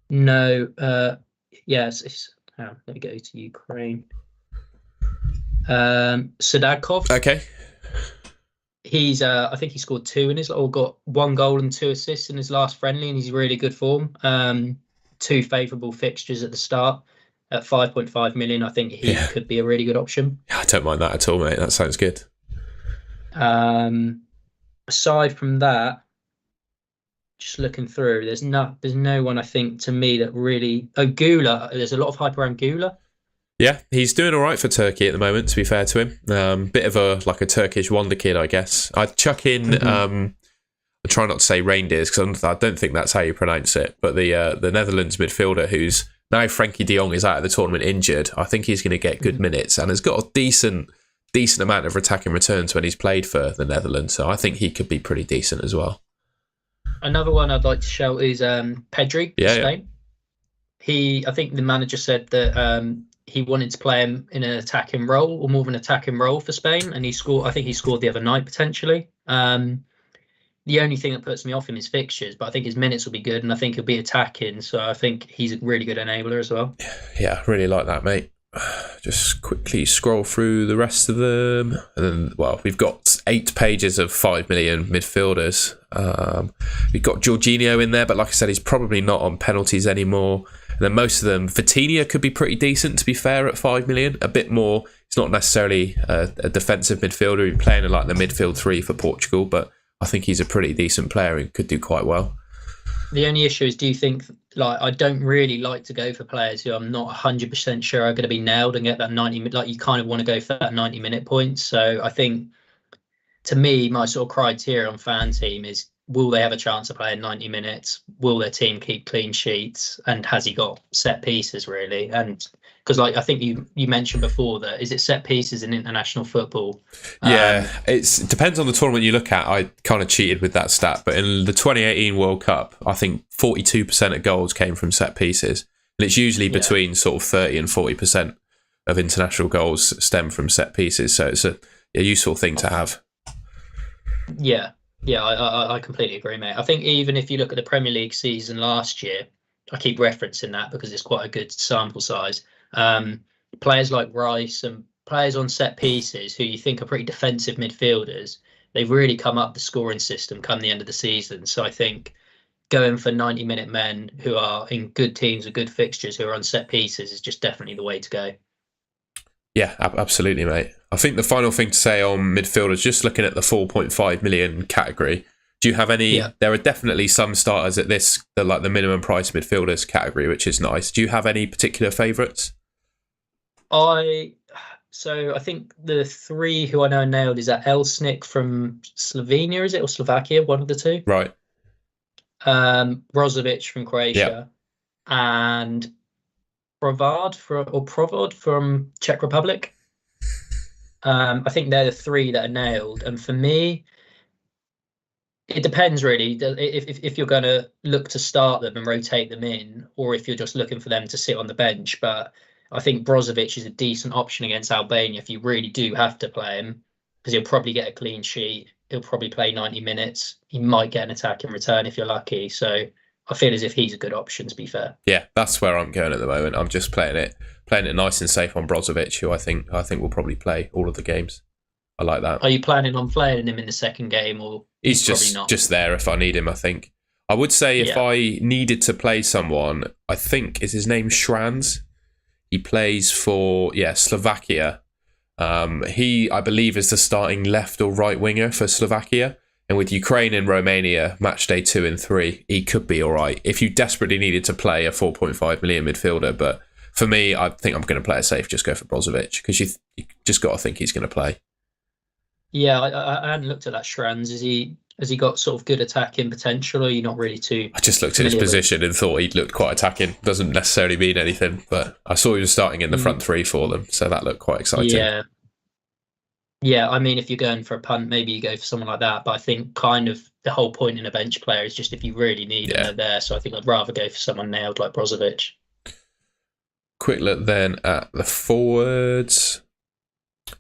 No. Yes. Let me go to Ukraine. Sadakov. Okay. He's I think he scored 2 in his, or got 1 goal and 2 assists in his last friendly, and he's really good form. 2 favourable fixtures at the start at 5.5 million. I think he could be a really good option. Yeah, I don't mind that at all, mate. That sounds good. Aside from that, just looking through, there's no one I think to me that really... Oh, Gula. There's a lot of hype around Gula. Yeah, he's doing all right for Turkey at the moment, to be fair to him. Bit of a Turkish wonder kid, I guess. I'd chuck in... I try not to say reindeers because I don't think that's how you pronounce it. But the Netherlands midfielder who's now Frankie de Jong is out of the tournament injured. I think he's going to get good minutes and has got a decent amount of attacking returns when he's played for the Netherlands. So I think he could be pretty decent as well. Another one I'd like to shout is Pedri for Spain. I think the manager said that he wanted to play him in an attacking role or more of an attacking role for Spain, and he scored. I think he scored the other night potentially. The only thing that puts me off in his fixtures, but I think his minutes will be good, and I think he'll be attacking. So I think he's a really good enabler as well. Yeah, I really like that, mate. Just quickly scroll through the rest of them, and then we've got 8 pages of 5 million midfielders. We've got Jorginho in there, but like I said, he's probably not on penalties anymore. And then most of them, Vitinha could be pretty decent, to be fair, at 5 million. A bit more. He's not necessarily a defensive midfielder. He's playing in like the midfield 3 for Portugal, but I think he's a pretty decent player and could do quite well. The only issue is, do you think, like, I don't really like to go for players who I'm not 100% sure are going to be nailed and get that 90 minute, like you kind of want to go for that 90-minute point. So I think, to me, my sort of criteria on Fanteam is, will they have a chance of playing 90 minutes? Will their team keep clean sheets? And has he got set pieces, really? And because, like, I think you mentioned before that, is it set pieces in international football? Yeah, it depends on the tournament you look at. I kind of cheated with that stat, but in the 2018 World Cup, I think 42% of goals came from set pieces. And it's usually between sort of 30 and 40% of international goals stem from set pieces. So it's a useful thing to have. Yeah, I completely agree, mate. I think even if you look at the Premier League season last year, I keep referencing that because it's quite a good sample size. Players like Rice and players on set pieces who you think are pretty defensive midfielders, they've really come up the scoring system come the end of the season. So I think going for 90-minute men who are in good teams with good fixtures who are on set pieces is just definitely the way to go. Yeah, absolutely, mate. I think the final thing to say on midfielders, just looking at the 4.5 million category, do you have any? Yeah. There are definitely some starters at the minimum price midfielders category, which is nice. Do you have any particular favourites? So I think the 3 who I know nailed is that Elsnik from Slovenia, is it, or Slovakia? One of the 2. Right. Brozovic from Croatia, and Provod from Czech Republic. I think they're the 3 that are nailed. And for me, it depends really if you're going to look to start them and rotate them in, or if you're just looking for them to sit on the bench. But I think Brozovic is a decent option against Albania if you really do have to play him, because he'll probably get a clean sheet. He'll probably play 90 minutes. He might get an attack in return if you're lucky. So I feel as if he's a good option, to be fair. Yeah, that's where I'm going at the moment. I'm just playing it nice and safe on Brozovic, who I think will probably play all of the games. I like that. Are you planning on playing him in the second game, or he's just there if I need him? I think I would say if I needed to play someone, I think is his name Schranz. He plays for Slovakia. He, I believe, is the starting left or right winger for Slovakia. And with Ukraine and Romania, match day 2 and 3, he could be all right if you desperately needed to play a 4.5 million midfielder. But for me, I think I'm going to play it safe. Just go for Brozovic, because you just got to think he's going to play. Yeah, I hadn't looked at that Schranz. Has he got sort of good attacking potential, or are you not really too? I just looked at his position and thought he'd looked quite attacking. Doesn't necessarily mean anything, but I saw he was starting in the front 3 for them, so that looked quite exciting. Yeah, I mean, if you're going for a punt, maybe you go for someone like that. But I think kind of the whole point in a bench player is just if you really need them, they're there. So I think I'd rather go for someone nailed like Brozovic. Quick look then at the forwards.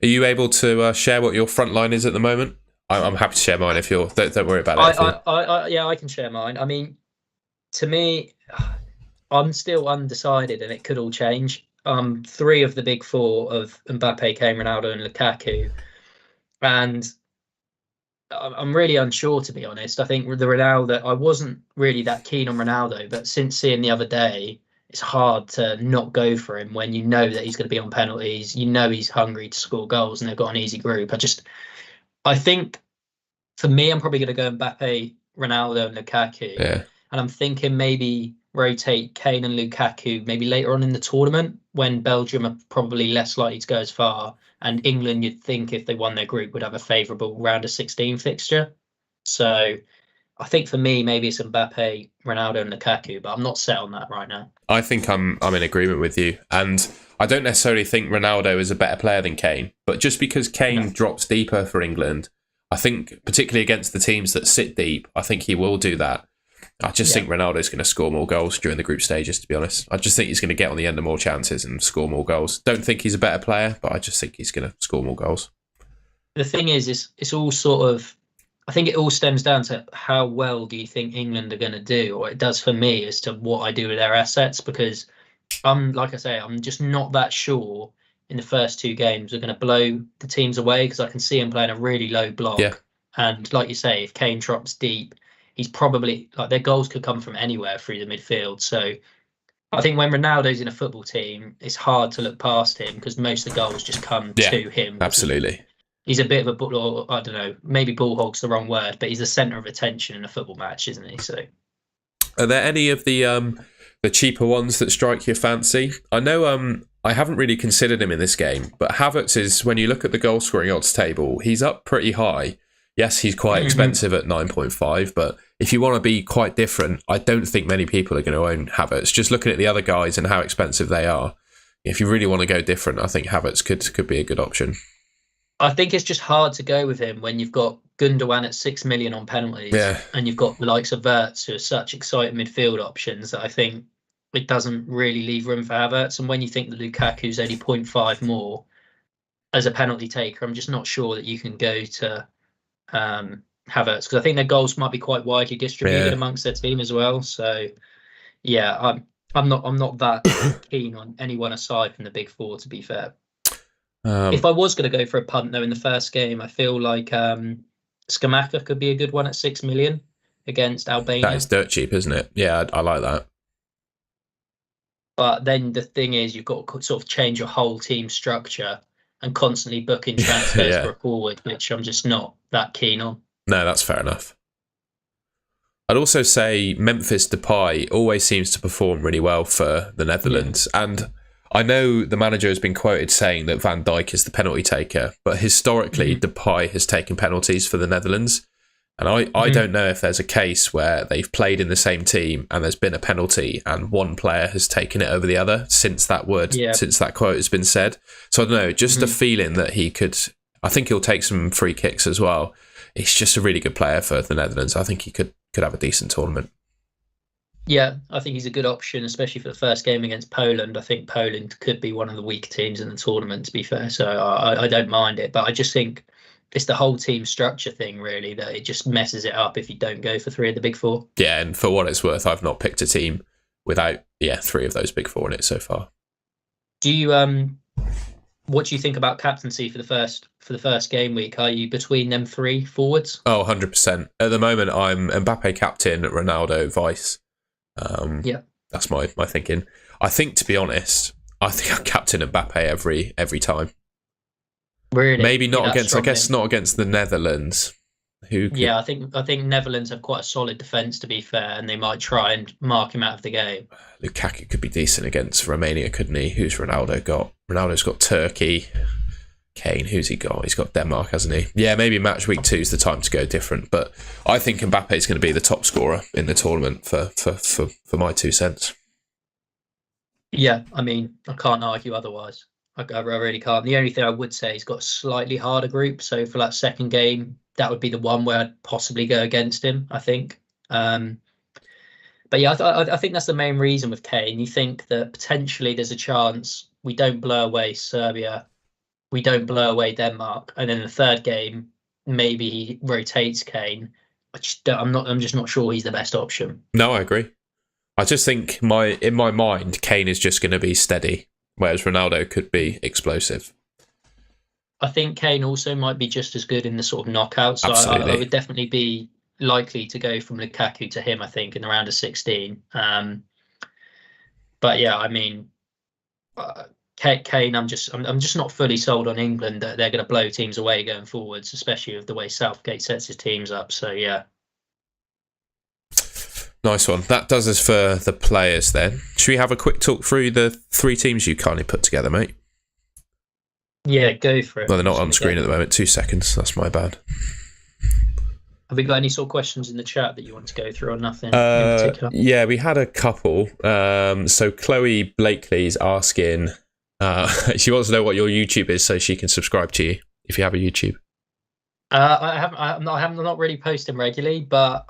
Are you able to share what your front line is at the moment? I'm happy to share mine if you're. Don't worry about it. I can share mine. I mean, to me, I'm still undecided, and it could all change. 3 of the big 4 of Mbappe, Kane, Ronaldo, and Lukaku, and I'm really unsure, to be honest. I think the Ronaldo, I wasn't really that keen on Ronaldo, but since seeing the other day, it's hard to not go for him when you know that he's going to be on penalties. You know he's hungry to score goals, and they've got an easy group. I think for me, I'm probably going to go Mbappe, Ronaldo, and Lukaku. Yeah. And I'm thinking maybe rotate Kane and Lukaku maybe later on in the tournament when Belgium are probably less likely to go as far. And England, you'd think if they won their group, would have a favourable round of 16 fixture. So I think for me, maybe it's Mbappe, Ronaldo, and Lukaku, but I'm not set on that right now. I think I'm in agreement with you, and I don't necessarily think Ronaldo is a better player than Kane, but just because Kane drops deeper for England, I think particularly against the teams that sit deep, I think he will do that. I just think Ronaldo's going to score more goals during the group stages, to be honest. I just think he's going to get on the end of more chances and score more goals. Don't think he's a better player, but I just think he's going to score more goals. The thing is, it's all sort of, I think it all stems down to how well do you think England are going to do, or it does for me as to what I do with their assets, because like I say, I'm just not that sure in the first two games we're going to blow the teams away, because I can see him playing a really low block. Yeah. And like you say, if Kane drops deep, he's probably, like, their goals could come from anywhere through the midfield. So I think when Ronaldo's in a football team, it's hard to look past him because most of the goals just come to him. Absolutely. He's a bit of a ball, or I don't know, maybe ball hog's the wrong word, but he's the centre of attention in a football match, isn't he? So, are there any of the cheaper ones that strike your fancy? I know I haven't really considered him in this game, but Havertz is, when you look at the goal scoring odds table, he's up pretty high. Yes, he's quite expensive at 9.5, but if you want to be quite different, I don't think many people are going to own Havertz. Just looking at the other guys and how expensive they are, if you really want to go different, I think Havertz could be a good option. I think it's just hard to go with him when you've got Gundogan at 6 million on penalties, and you've got the likes of Wirtz, who are such exciting midfield options that I think it doesn't really leave room for Havertz. And when you think that Lukaku's only 0.5 more as a penalty taker, I'm just not sure that you can go to Havertz, because I think their goals might be quite widely distributed amongst their team as well. So yeah, I'm not that keen on anyone aside from the big four, to be fair. If I was going to go for a punt though in the first game, I feel like Scamacca could be a good one at 6 million against Albania. That is dirt cheap, isn't it? Yeah, I like that. But then the thing is, you've got to sort of change your whole team structure and constantly booking transfers for a forward, which I'm just not that keen on. No, that's fair enough. I'd also say Memphis Depay always seems to perform really well for the Netherlands. And I know the manager has been quoted saying that Van Dijk is the penalty taker, but historically Depay has taken penalties for the Netherlands. And I don't know if there's a case where they've played in the same team and there's been a penalty and one player has taken it over the other since that quote has been said. So I don't know, just a feeling that he could, I think he'll take some free kicks as well. He's just a really good player for the Netherlands. I think he could have a decent tournament. Yeah, I think he's a good option, especially for the first game against Poland. I think Poland could be one of the weaker teams in the tournament, to be fair. So I don't mind it, but I just think it's the whole team structure thing, really, that it just messes it up if you don't go for three of the big four. Yeah, and for what it's worth, I've not picked a team without three of those big four in it so far. Do you what do you think about captaincy for the first game week? Are you between them three forwards? Oh, 100%. At the moment, I'm Mbappe captain, Ronaldo vice. That's my thinking. I think, to be honest, I think I captain Mbappe every time. Really? Maybe not against. I guess not against the Netherlands. I think Netherlands have quite a solid defence, to be fair, and they might try and mark him out of the game. Lukaku could be decent against Romania, couldn't he? Who's Ronaldo got? Ronaldo's got Turkey. Kane, who's he got? He's got Denmark, hasn't he? Yeah, maybe match week 2 is the time to go different. But I think Mbappe is going to be the top scorer in the tournament for my 2 cents. Yeah, I mean, I can't argue otherwise. I really can't. The only thing I would say, he's got a slightly harder group. So for that second game, that would be the one where I'd possibly go against him, I think. But yeah, I think that's the main reason with Kane. You think that potentially there's a chance we don't blow away Serbia, we don't blow away Denmark, and then the third game, maybe he rotates Kane. I'm just not sure he's the best option. No, I agree. I just think in my mind, Kane is just going to be steady, whereas Ronaldo could be explosive. I think Kane also might be just as good in the sort of knockouts. So I would definitely be likely to go from Lukaku to him, I think, in the round of 16. But yeah, I mean, Kane, I'm just not fully sold on England that they're going to blow teams away going forwards, especially with the way Southgate sets his teams up. So yeah. Nice one. That does us for the players then. Should we have a quick talk through the 3 teams you kindly put together, mate? Yeah, go for it. Well, they're not on screen at the moment. 2 seconds. That's my bad. Have we got any sort of questions in the chat that you want to go through, or nothing in particular? Yeah, we had a couple. So Chloe Blakely's asking, she wants to know what your YouTube is so she can subscribe to you if you have a YouTube. I'm not really posting regularly, but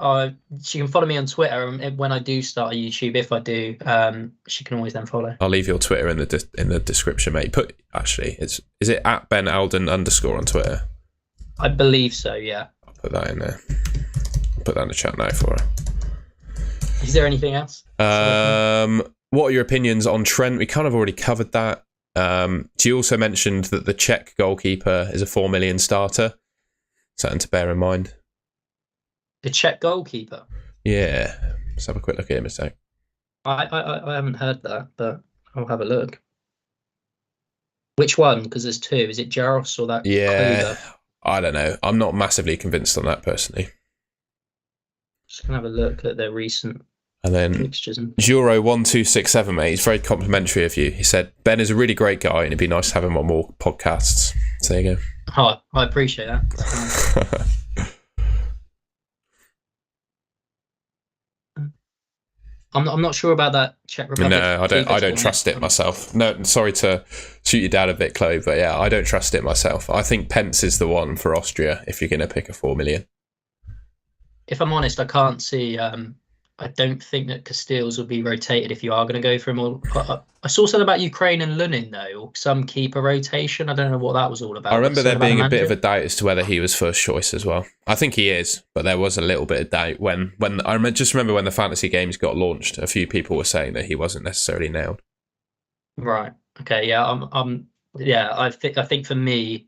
she can follow me on Twitter, and when I do start a YouTube, if I do, she can always then follow. I'll leave your Twitter in the description, mate. Is it at Ben Alden _ on Twitter? I believe so, yeah. I'll put that in there. Put that in the chat now for her. Is there anything else? What are your opinions on Trent? We kind of already covered that. She also mentioned that the Czech goalkeeper is a 4 million starter. Something to bear in mind. The Czech goalkeeper? Yeah. Let's have a quick look at him a sec. I haven't heard that, but I'll have a look. Which one? Because there's two. Is it Jaros or that? Yeah. Kluber? I don't know. I'm not massively convinced on that personally. Just gonna have a look at their recent and then fixtures. Juro1267, mate, he's very complimentary of you. He said Ben is a really great guy and it'd be nice to have him on more podcasts. So there you go. Oh, I appreciate that. I'm not sure about that Czech Republic. No, I don't trust it myself. No, sorry to shoot you down a bit, Chloe, but yeah, I don't trust it myself. I think Pence is the one for Austria if you're going to pick a 4 million. If I'm honest, I can't see. I don't think that Casteels will be rotated if you are going to go for him. I saw something about Ukraine and Lunin, though, or some keeper rotation. I don't know what that was all about. I remember there being a bit of a doubt as to whether he was first choice as well. I think he is, but there was a little bit of doubt when just remember when the fantasy games got launched, a few people were saying that he wasn't necessarily nailed. Right. Okay. Yeah. I think for me,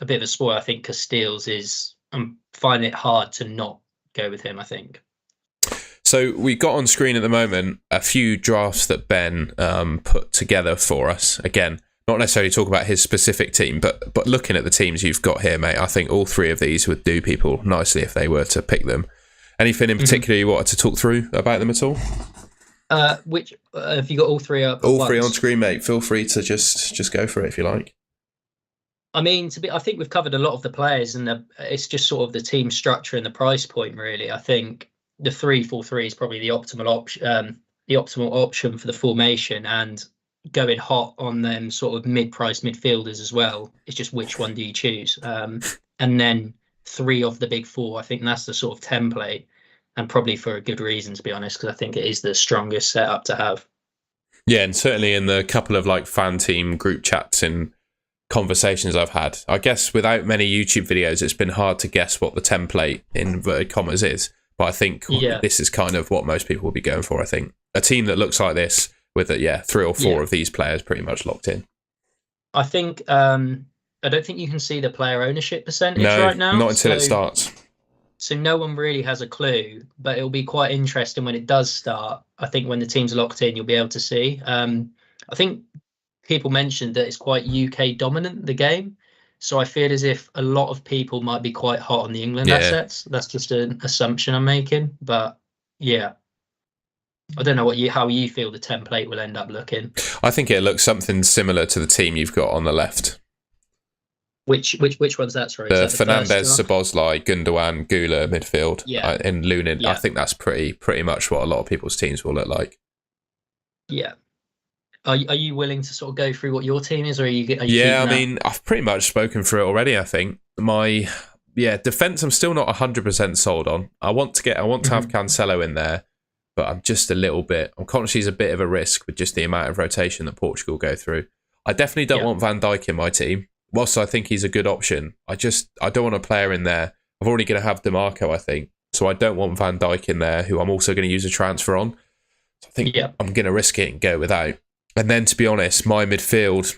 a bit of a spoil. I think Casteels is. I'm finding it hard to not go with him, I think. So we got on screen at the moment a few drafts that Ben put together for us. Again, not necessarily talk about his specific team, but looking at the teams you've got here, mate, I think all three of these would do people nicely if they were to pick them. Anything in particular you wanted to talk through about them at all? Which have you got all three up? All three on screen, mate. Feel free to just go for it if you like. I mean, I think we've covered a lot of the players, and it's just sort of the team structure and the price point, really. I think the 3-4-3 is probably the optimal option for the formation, and going hot on them sort of mid-price midfielders as well. It's just which one do you choose? And then three of the big four. I think that's the sort of template, and probably for a good reason, to be honest, because I think it is the strongest setup to have. Yeah, and certainly in the couple of like fan team group chats and conversations I've had, I guess without many YouTube videos, it's been hard to guess what the template in inverted commas is. But I think this is kind of what most people will be going for. I think a team that looks like this with 3 or 4 of these players pretty much locked in. I think I don't think you can see the player ownership percentage right now. Not until it starts. So no one really has a clue, but it'll be quite interesting when it does start. I think when the team's locked in, you'll be able to see. I think people mentioned that it's quite UK dominant, the game. So I feel as if a lot of people might be quite hot on the England assets. That's just an assumption I'm making. But yeah, I don't know how you feel the template will end up looking. I think it looks something similar to the team you've got on the left. Which one's that? Sorry, the Fernandez, Szoboszlai, Gundogan, Gula midfield. Yeah, and Lunin. Yeah. I think that's pretty much what a lot of people's teams will look like. Yeah. Are you willing to sort of go through what your team is, or are you yeah, I mean, I've pretty much spoken through it already. I think my defense, I'm still not 100% sold on. I want to have Cancelo in there, but I'm just I'm conscious he's a bit of a risk with just the amount of rotation that Portugal go through. I definitely don't want Van Dijk in my team. Whilst I think he's a good option, I don't want a player in there. I'm already going to have DeMarco, I think, so I don't want Van Dijk in there, who I'm also going to use a transfer on. So I think I'm going to risk it and go without. And then, to be honest, my midfield,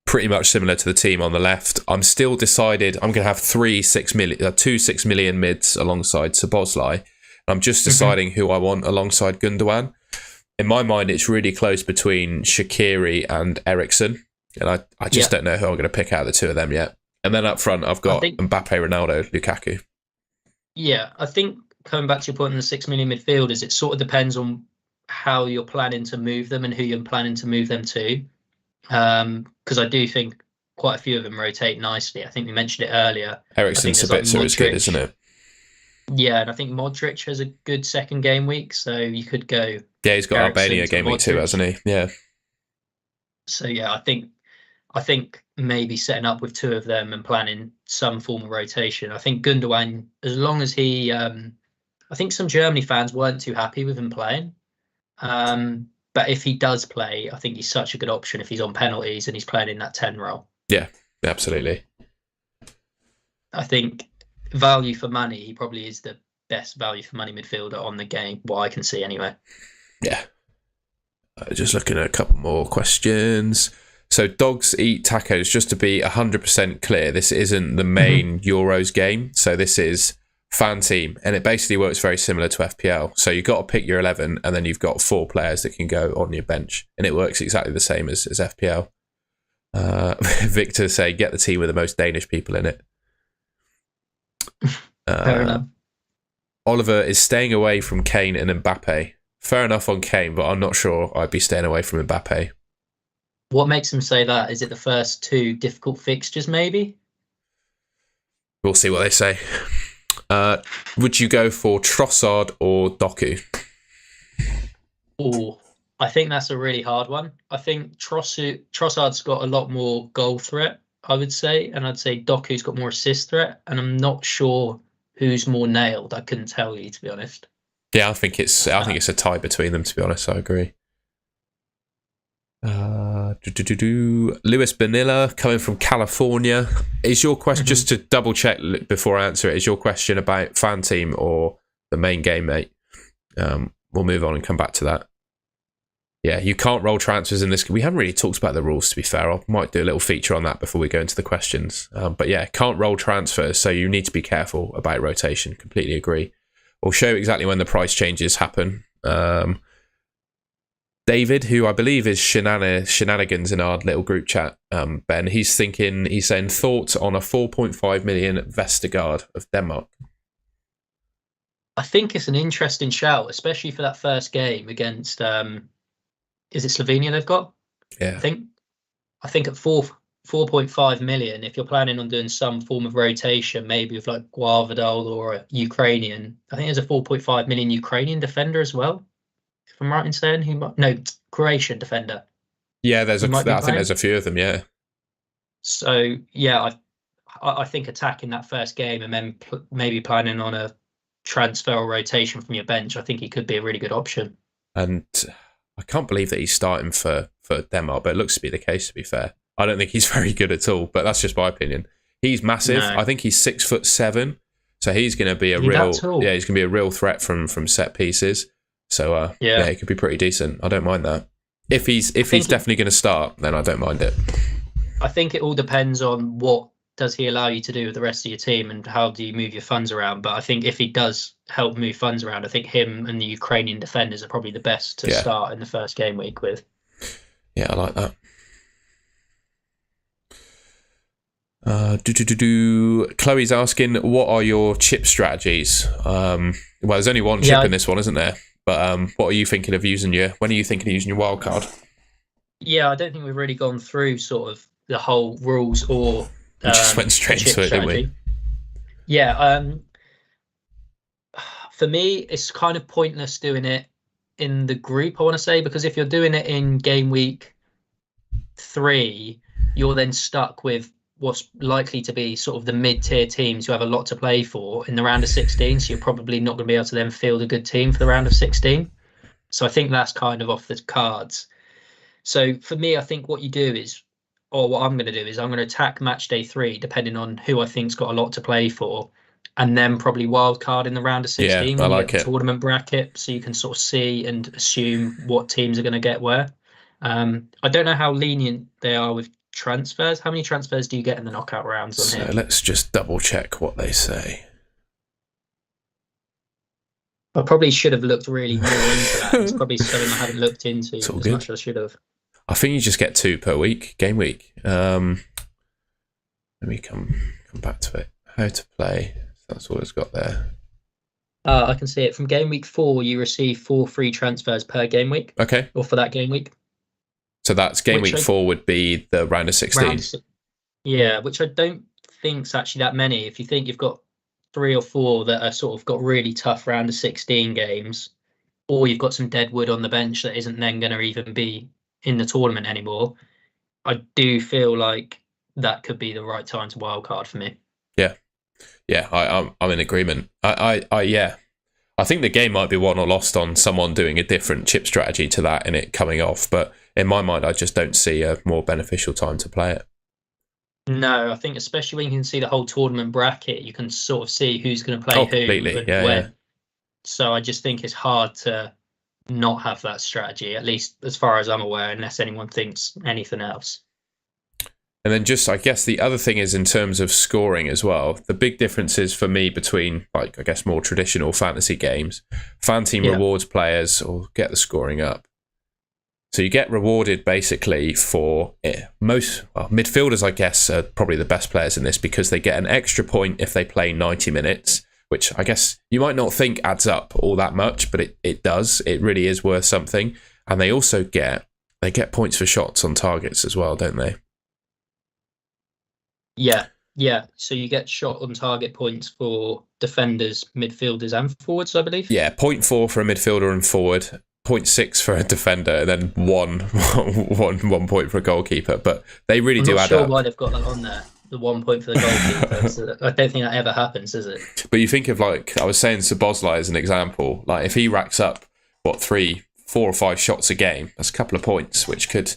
pretty much similar to the team on the left. I'm still decided I'm going to have 2 6 million mids alongside Szoboszlai. I'm just deciding who I want alongside Gundogan. In my mind, it's really close between Shaqiri and Eriksen. And I just don't know who I'm going to pick out of the two of them yet. And then up front, I've got Mbappe, Ronaldo, Lukaku. Yeah, I think coming back to your point on the 6 million midfielders, it sort of depends on how you're planning to move them and who you're planning to move them to. Because I do think quite a few of them rotate nicely. I think we mentioned it earlier. Eriksen Sabitzer is good, isn't it? Yeah, and I think Modric has a good second game week, so you could go Yeah, he's got Eriksen Albania to game week too, Modric. hasn't he? Yeah. So yeah, I think maybe setting up with two of them and planning some form of rotation. I think Gundogan, as long as he, I think some Germany fans weren't too happy with him playing. But if he does play, I think he's such a good option if he's on penalties and he's playing in that 10 role. Yeah, absolutely. I think value for money, he probably is the best value for money midfielder on the game, what I can see anyway. Yeah. Just looking at a couple more questions. So dogs eat tacos. Just to be 100% clear, this isn't the main Euros game. So this is Fanteam, and it basically works very similar to FPL. So you've got to pick your 11, and then you've got 4 players that can go on your bench, and it works exactly the same as FPL. Victor say, get the team with the most Danish people in it. Fair enough. Oliver is staying away from Kane and Mbappe. Fair enough on Kane, but I'm not sure I'd be staying away from Mbappe. What makes him say that? Is it the first 2 difficult fixtures, maybe? We'll see what they say. Would you go for Trossard or Doku? Oh, I think that's a really hard one. I think Trossard's got a lot more goal threat, I would say, and I'd say Doku's got more assist threat, and I'm not sure who's more nailed. I couldn't tell you, to be honest. Yeah, I think it's a tie between them. To be honest, I agree. Lewis Benilla coming from California. Is your question, just to double check before I answer it, is your question about Fanteam or the main game, mate? We'll move on and come back to that. Yeah, you can't roll transfers in this. We haven't really talked about the rules, to be fair. I might do a little feature on that before we go into the questions. But yeah, can't roll transfers, so you need to be careful about rotation. Completely agree. We'll show you exactly when the price changes happen. David, who I believe is shenanigans in our little group chat, Ben, he's saying thoughts on a 4.5 million Vestergaard of Denmark. I think it's an interesting shout, especially for that first game against, is it Slovenia they've got? Yeah. I think at 4.5 million, if you're planning on doing some form of rotation, maybe with like Guavadol or a Ukrainian, I think there's a 4.5 million Ukrainian defender as well. If I'm right in saying Croatian defender. Yeah, I think there's a few of them. Yeah. So yeah, I think attacking that first game and then maybe planning on a transfer or rotation from your bench, I think he could be a really good option. And I can't believe that he's starting for Denmark, but it looks to be the case. To be fair, I don't think he's very good at all, but that's just my opinion. He's massive. No. I think he's 6'7", so he's going to be he's going to be a real threat from set pieces. So yeah, it could be pretty decent. I don't mind that. If he's definitely going to start, then I don't mind it. I think it all depends on what does he allow you to do with the rest of your team and how do you move your funds around. But I think if he does help move funds around, I think him and the Ukrainian defenders are probably the best to start in the first game week with. Yeah, I like that. Chloe's asking, what are your chip strategies? Well, there's only one chip in this one, isn't there? But what are you thinking of using when are you thinking of using your wild card? Yeah, I don't think we've really gone through sort of the whole rules or we just went straight into it, didn't we? Yeah. For me, it's kind of pointless doing it in the group, I want to say, because if you're doing it in game week 3, you're then stuck with what's likely to be sort of the mid-tier teams who have a lot to play for in the round of 16. So you're probably not going to be able to then field a good team for the round of 16. So I think that's kind of off the cards. So for me, I think what you do is, or what I'm going to do is I'm going to attack match day 3, depending on who I think's got a lot to play for, and then probably wild card in the round of 16. Yeah, I like it. Tournament bracket, so you can sort of see and assume what teams are going to get where. I don't know how lenient they are with transfers. How many transfers do you get in the knockout rounds on here? So let's just double check what they say. I probably should have looked really more into that. It's probably something I haven't looked into as much as I should have. I think you just get 2 per week, game week. Let me come back to it. How to play. That's all it's got there. I can see it. From game week 4, you receive 4 free transfers per game week. Okay. Or for that game week. So that's game week 4 would be the round of 16. Yeah, which I don't think's actually that many. If you think you've got 3 or 4 that are sort of got really tough round of 16 games, or you've got some dead wood on the bench that isn't then going to even be in the tournament anymore, I do feel like that could be the right time to wildcard for me. Yeah, I'm in agreement. Yeah. I think the game might be won or lost on someone doing a different chip strategy to that and it coming off. But in my mind, I just don't see a more beneficial time to play it. No, I think especially when you can see the whole tournament bracket, you can sort of see who's going to play who completely. and Yeah, when. yeah. So I just think it's hard to not have that strategy, at least as far as I'm aware, unless anyone thinks anything else. And then just, I guess the other thing is in terms of scoring as well, the big differences for me between, like, I guess more traditional fantasy games, Fanteam rewards players or get the scoring up. So you get rewarded basically for midfielders, I guess, are probably the best players in this because they get an extra point if they play 90 minutes, which I guess you might not think adds up all that much, but it does. It really is worth something. And they also get points for shots on targets as well, don't they? Yeah. So you get shot on target points for defenders, midfielders, and forwards, I believe. Yeah, 0.4 for a midfielder and forward, 0.6 for a defender, and then one point for a goalkeeper. But they really do add up. I'm not sure why they've got that on there. The 1 point for the goalkeeper. I don't think that ever happens, does it? But you think of, like, I was saying Szoboszlai as an example. Like, if he racks up 3, 4, or 5 shots a game, that's a couple of points, which could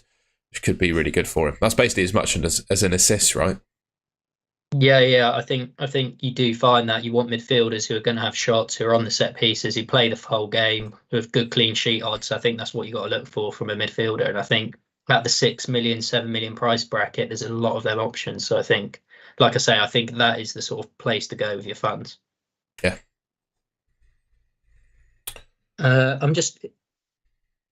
be really good for him. That's basically as much as an assist, right? Yeah. I think you do find that you want midfielders who are going to have shots, who are on the set pieces, who play the whole game, who have good clean sheet odds. I think that's what you got to look for from a midfielder. And I think at the 6 million, 7 million price bracket, there's a lot of them options. So I think, like I say, I think that is the sort of place to go with your funds. Yeah.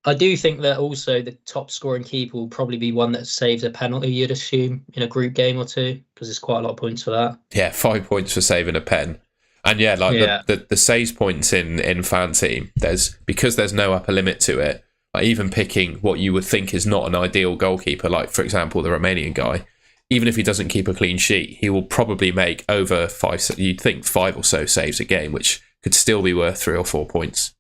I do think that also the top scoring keeper will probably be one that saves a penalty, you'd assume, in a group game or two, because there's quite a lot of points for that. Yeah, 5 points for saving a pen. And the saves points in Fanteam, because there's no upper limit to it, like even picking what you would think is not an ideal goalkeeper, like, for example, the Romanian guy, even if he doesn't keep a clean sheet, he will probably make over 5 or so saves a game, which could still be worth 3 or 4 points.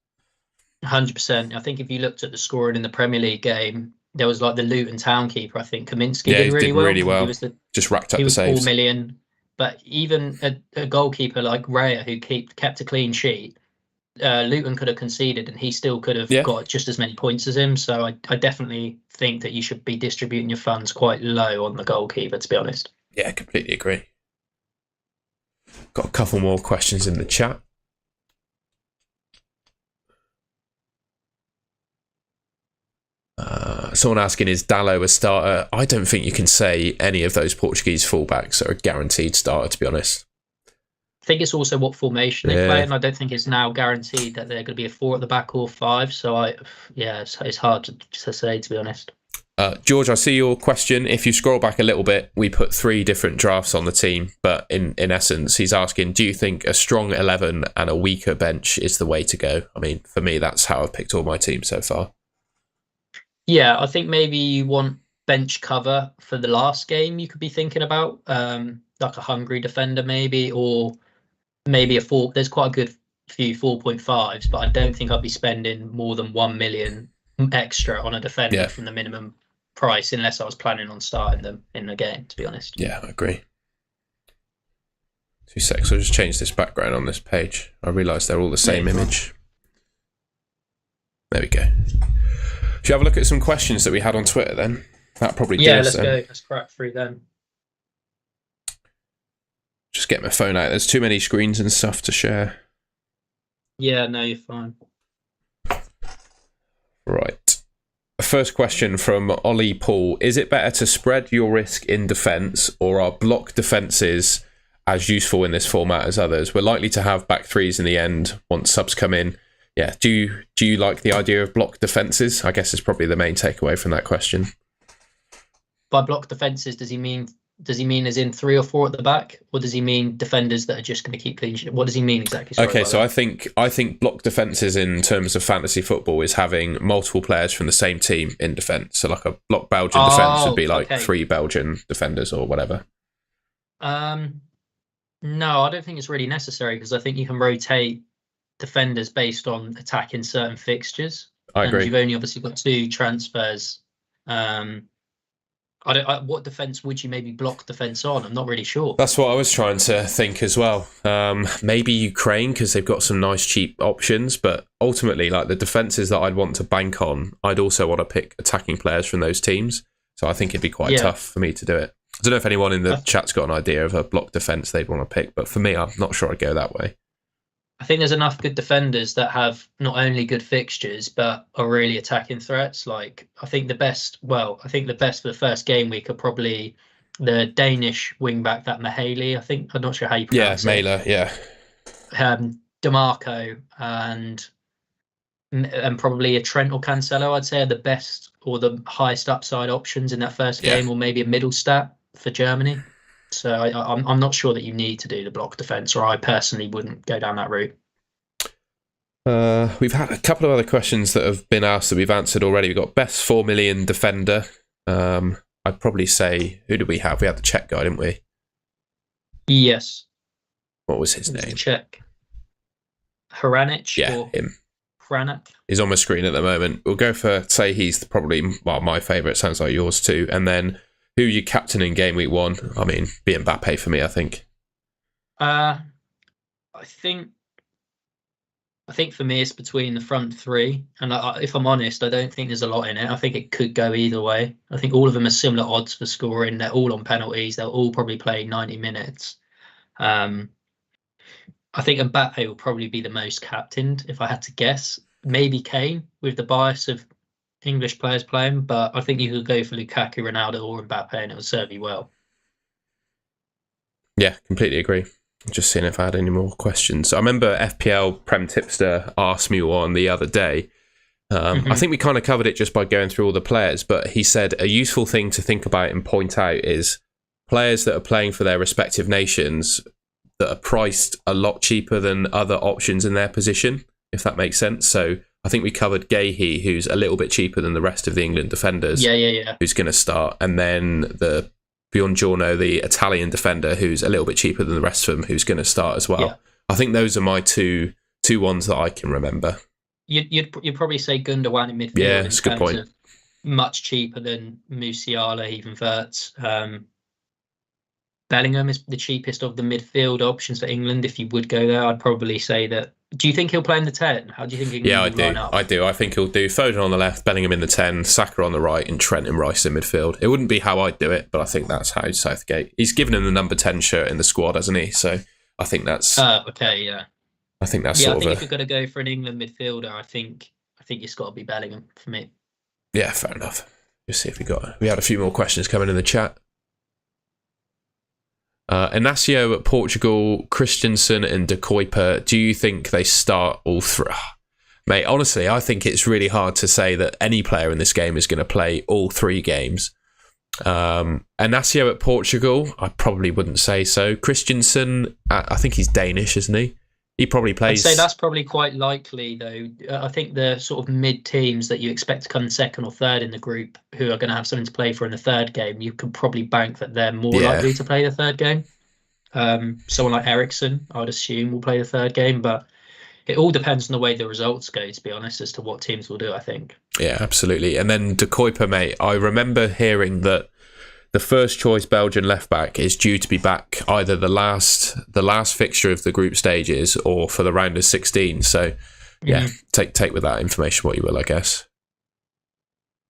100%. I think if you looked at the scoring in the Premier League game, there was like the Luton Town keeper. I think Kaminsky did really well. Just racked up the saves. 4 million. But even a goalkeeper like Raya, who kept a clean sheet, Luton could have conceded, and he still could have got just as many points as him. So I definitely think that you should be distributing your funds quite low on the goalkeeper, to be honest. Yeah, completely agree. Got a couple more questions in the chat. Someone asking, is Dalot a starter? I don't think you can say any of those Portuguese fullbacks are a guaranteed starter, to be honest. I think it's also what formation they play, and I don't think it's now guaranteed that they're going to be a 4 at the back or 5. So it's hard to say, to be honest. George, I see your question. If you scroll back a little bit, we put 3 different drafts on the team, but in essence, he's asking, do you think a strong 11 and a weaker bench is the way to go? I mean, for me, that's how I've picked all my teams so far. Yeah, I think maybe you want bench cover for the last game you could be thinking about, like a hungry defender maybe, or maybe a 4. There's quite a good few 4.5s, but I don't think I'd be spending more than 1 million extra on a defender from the minimum price unless I was planning on starting them in the game, to be honest. Yeah, I agree. 2 seconds, I'll just change this background on this page. I realised they're all the same image. There we go. Should you have a look at some questions that we had on Twitter then? That probably let's go. Let's crack through them. Just get my phone out. There's too many screens and stuff to share. Yeah, no, you're fine. Right. First question from Ollie Paul. Is it better to spread your risk in defence, or are block defences as useful in this format as others? We're likely to have back threes in the end once subs come in. Yeah, do you like the idea of block defences? I guess is probably the main takeaway from that question. By block defences, does he mean as in 3 or 4 at the back, or does he mean defenders that are just going to keep clean sheet? What does he mean exactly? Sorry, so I think block defences in terms of fantasy football is having multiple players from the same team in defence. So like a block Belgian defence would be like 3 Belgian defenders or whatever. No, I don't think it's really necessary because I think you can rotate defenders based on attacking certain fixtures, I and agree. you've only obviously got two transfers. Um, what defense would you maybe block defense on? I'm not really sure. That's what I was trying to think as well. Maybe Ukraine because they've got some nice cheap options, but ultimately, like the defenses that I'd want to bank on, I'd also want to pick attacking players from those teams. So I think it'd be quite Yeah, tough for me to do it. I don't know if anyone in the I, chat's got an idea of a block defense they'd want to pick, but for me, I'm not sure I'd go that way. I think there's enough good defenders that have not only good fixtures but are really attacking threats. Like I think the best for the first game week are probably the Danish wing back that Mahaley. I'm not sure how you Yeah, pronounce it. Mailer, yeah. Demarco and probably a Trent or Cancelo, I'd say, are the best or the highest upside options in that first Yeah. game, or maybe a middle stat for Germany. So I'm not sure that you need to do the block defense, or I personally wouldn't go down that route. We've had a couple of other questions that have been asked that we've answered already. We've got best 4 million defender. I'd probably say, who did we have? We had the Czech guy, didn't we? Yes, What was his it was name? Czech. Haranic Yeah, or him. Hranak. He's on my screen at the moment. We'll go for, say he's probably, well, my favourite. Sounds like yours too. And then who you captain in game week 1? I mean, be Mbappe for me, I think. Uh, I think I think for me it's between the front three, and if I'm honest, I don't think there's a lot in it. I think it could go either way. I think all of them are similar odds for scoring. They're all on penalties. They'll all probably play 90 minutes. Um, I think Mbappe will probably be the most captained, if I had to guess. Maybe Kane, with the bias of English players playing, but I think you could go for Lukaku, Ronaldo, or Mbappe, and it would serve you well. Yeah, completely agree. Just seeing if I had any more questions. I remember FPL Prem Tipster asked me one the other day. I think we kind of covered it just by going through all the players, but he said a useful thing to think about and point out is players that are playing for their respective nations that are priced a lot cheaper than other options in their position, if that makes sense. So I think we covered Gahey, who's a little bit cheaper than the rest of the England defenders, Yeah. who's going to start, and then the Buongiorno, the Italian defender, who's a little bit cheaper than the rest of them, who's going to start as well. Yeah. I think those are my two ones that I can remember. You'd probably say Gundogan in midfield Yeah, in that's a good terms point. of much cheaper than Musiala, even Wirtz. Bellingham is the cheapest of the midfield options for England. If you would go there, I'd probably say that. Do you think he'll play in the 10? How do you think England Yeah, I will line do. up? I do. I think he'll do Foden on the left, Bellingham in the 10, Saka on the right, and Trent and Rice in midfield. It wouldn't be how I'd do it, but I think that's how Southgate. He's given him the number 10 shirt in the squad, hasn't he? So I think that's. Okay, yeah. I think that's Yeah, I sort think of if you're going to go for an England midfielder, I think it's got to be Bellingham for me. Yeah, fair enough. Just see if we had a few more questions coming in the chat. Inacio at Portugal, Christensen and De Kuiper. Do you think they start all three? Mate, honestly, I think it's really hard to say that any player in this game is going to play all 3 games. Inacio at Portugal, I probably wouldn't say so. Christensen, I think he's Danish, isn't he? He probably plays. I'd say that's probably quite likely, though. I think the sort of mid teams that you expect to come second or third in the group, who are going to have something to play for in the third game, you could probably bank that they're more likely to play the third game. Someone like Ericsson, I would assume, will play the third game, but it all depends on the way the results go, to be honest, as to what teams will do, I think. Yeah, absolutely. And then De Kuiper, mate, I remember hearing that the first choice Belgian left back is due to be back either the last fixture of the group stages or for the round of 16. So yeah, take with that information what you will, I guess.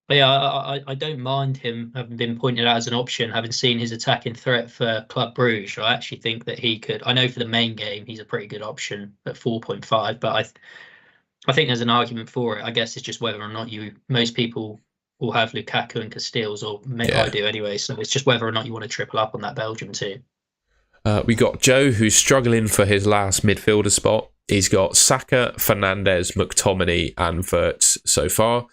But yeah, I don't mind him having been pointed out as an option, having seen his attacking threat for Club Bruges. I actually think that he could. I know for the main game he's a pretty good option at 4.5, but I think there's an argument for it. I guess it's just whether or not most people will have Lukaku and Castells, or maybe I do anyway. So it's just whether or not you want to triple up on that Belgium team. We got Joe, who's struggling for his last midfielder spot. He's got Saka, Fernandes, McTominay, and Wirtz so far.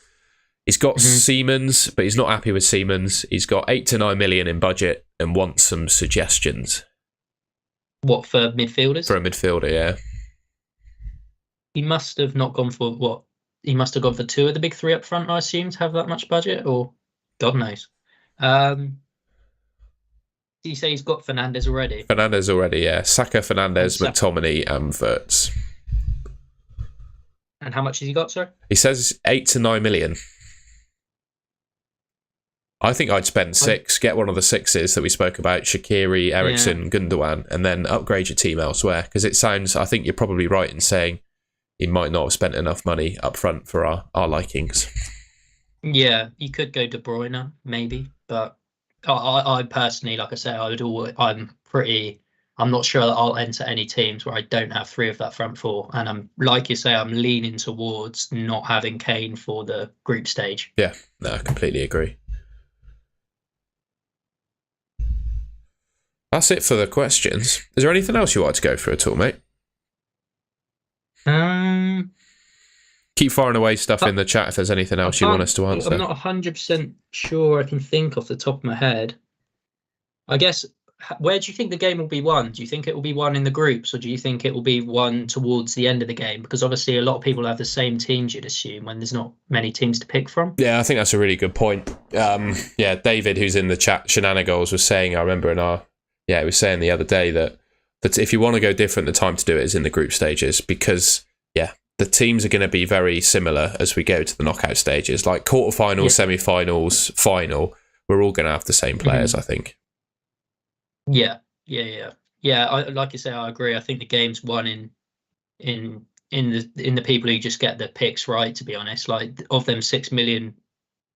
He's got Siemens, but he's not happy with Siemens. He's got 8 to 9 million in budget and wants some suggestions. What, for midfielders? For a midfielder, yeah. He must have not gone for what? He must have gone for 2 of the big 3 up front, I assume, to have that much budget, or God knows. you say he's got Fernandez already? Fernandez already, yeah. Saka, Fernandez, And McTominay, and Wirtz. And how much has he got, sir? He says 8 to 9 million. I think I'd spend 6, get one of the 6s that we spoke about, Shaqiri, Eriksen, Gundogan, and then upgrade your team elsewhere. Because it sounds, I think you're probably right in saying he might not have spent enough money up front for our likings. Yeah, you could go De Bruyne, maybe. But I personally, like I say, I'm not sure that I'll enter any teams where I don't have 3 of that front 4. And I'm, like you say, I'm leaning towards not having Kane for the group stage. Yeah, no, I completely agree. That's it for the questions. Is there anything else you'd like to go through at all, mate? Keep firing away stuff in the chat if there's anything else you want us to answer. I'm not 100% sure I can think off the top of my head. I guess, where do you think the game will be won? Do you think it will be won in the groups, or do you think it will be won towards the end of the game? Because obviously a lot of people have the same teams, you'd assume, when there's not many teams to pick from. Yeah, I think that's a really good point. Yeah, David, who's in the chat, Shenanigans, was saying, I remember he was saying the other day that if you want to go different, the time to do it is in the group stages, because, yeah, the teams are going to be very similar as we go to the knockout stages. Like quarterfinals, semi-finals, final, we're all going to have the same players, I think. Yeah. Like you say, I agree. I think the game's won in the people who just get the picks right. To be honest, like of them 6 million,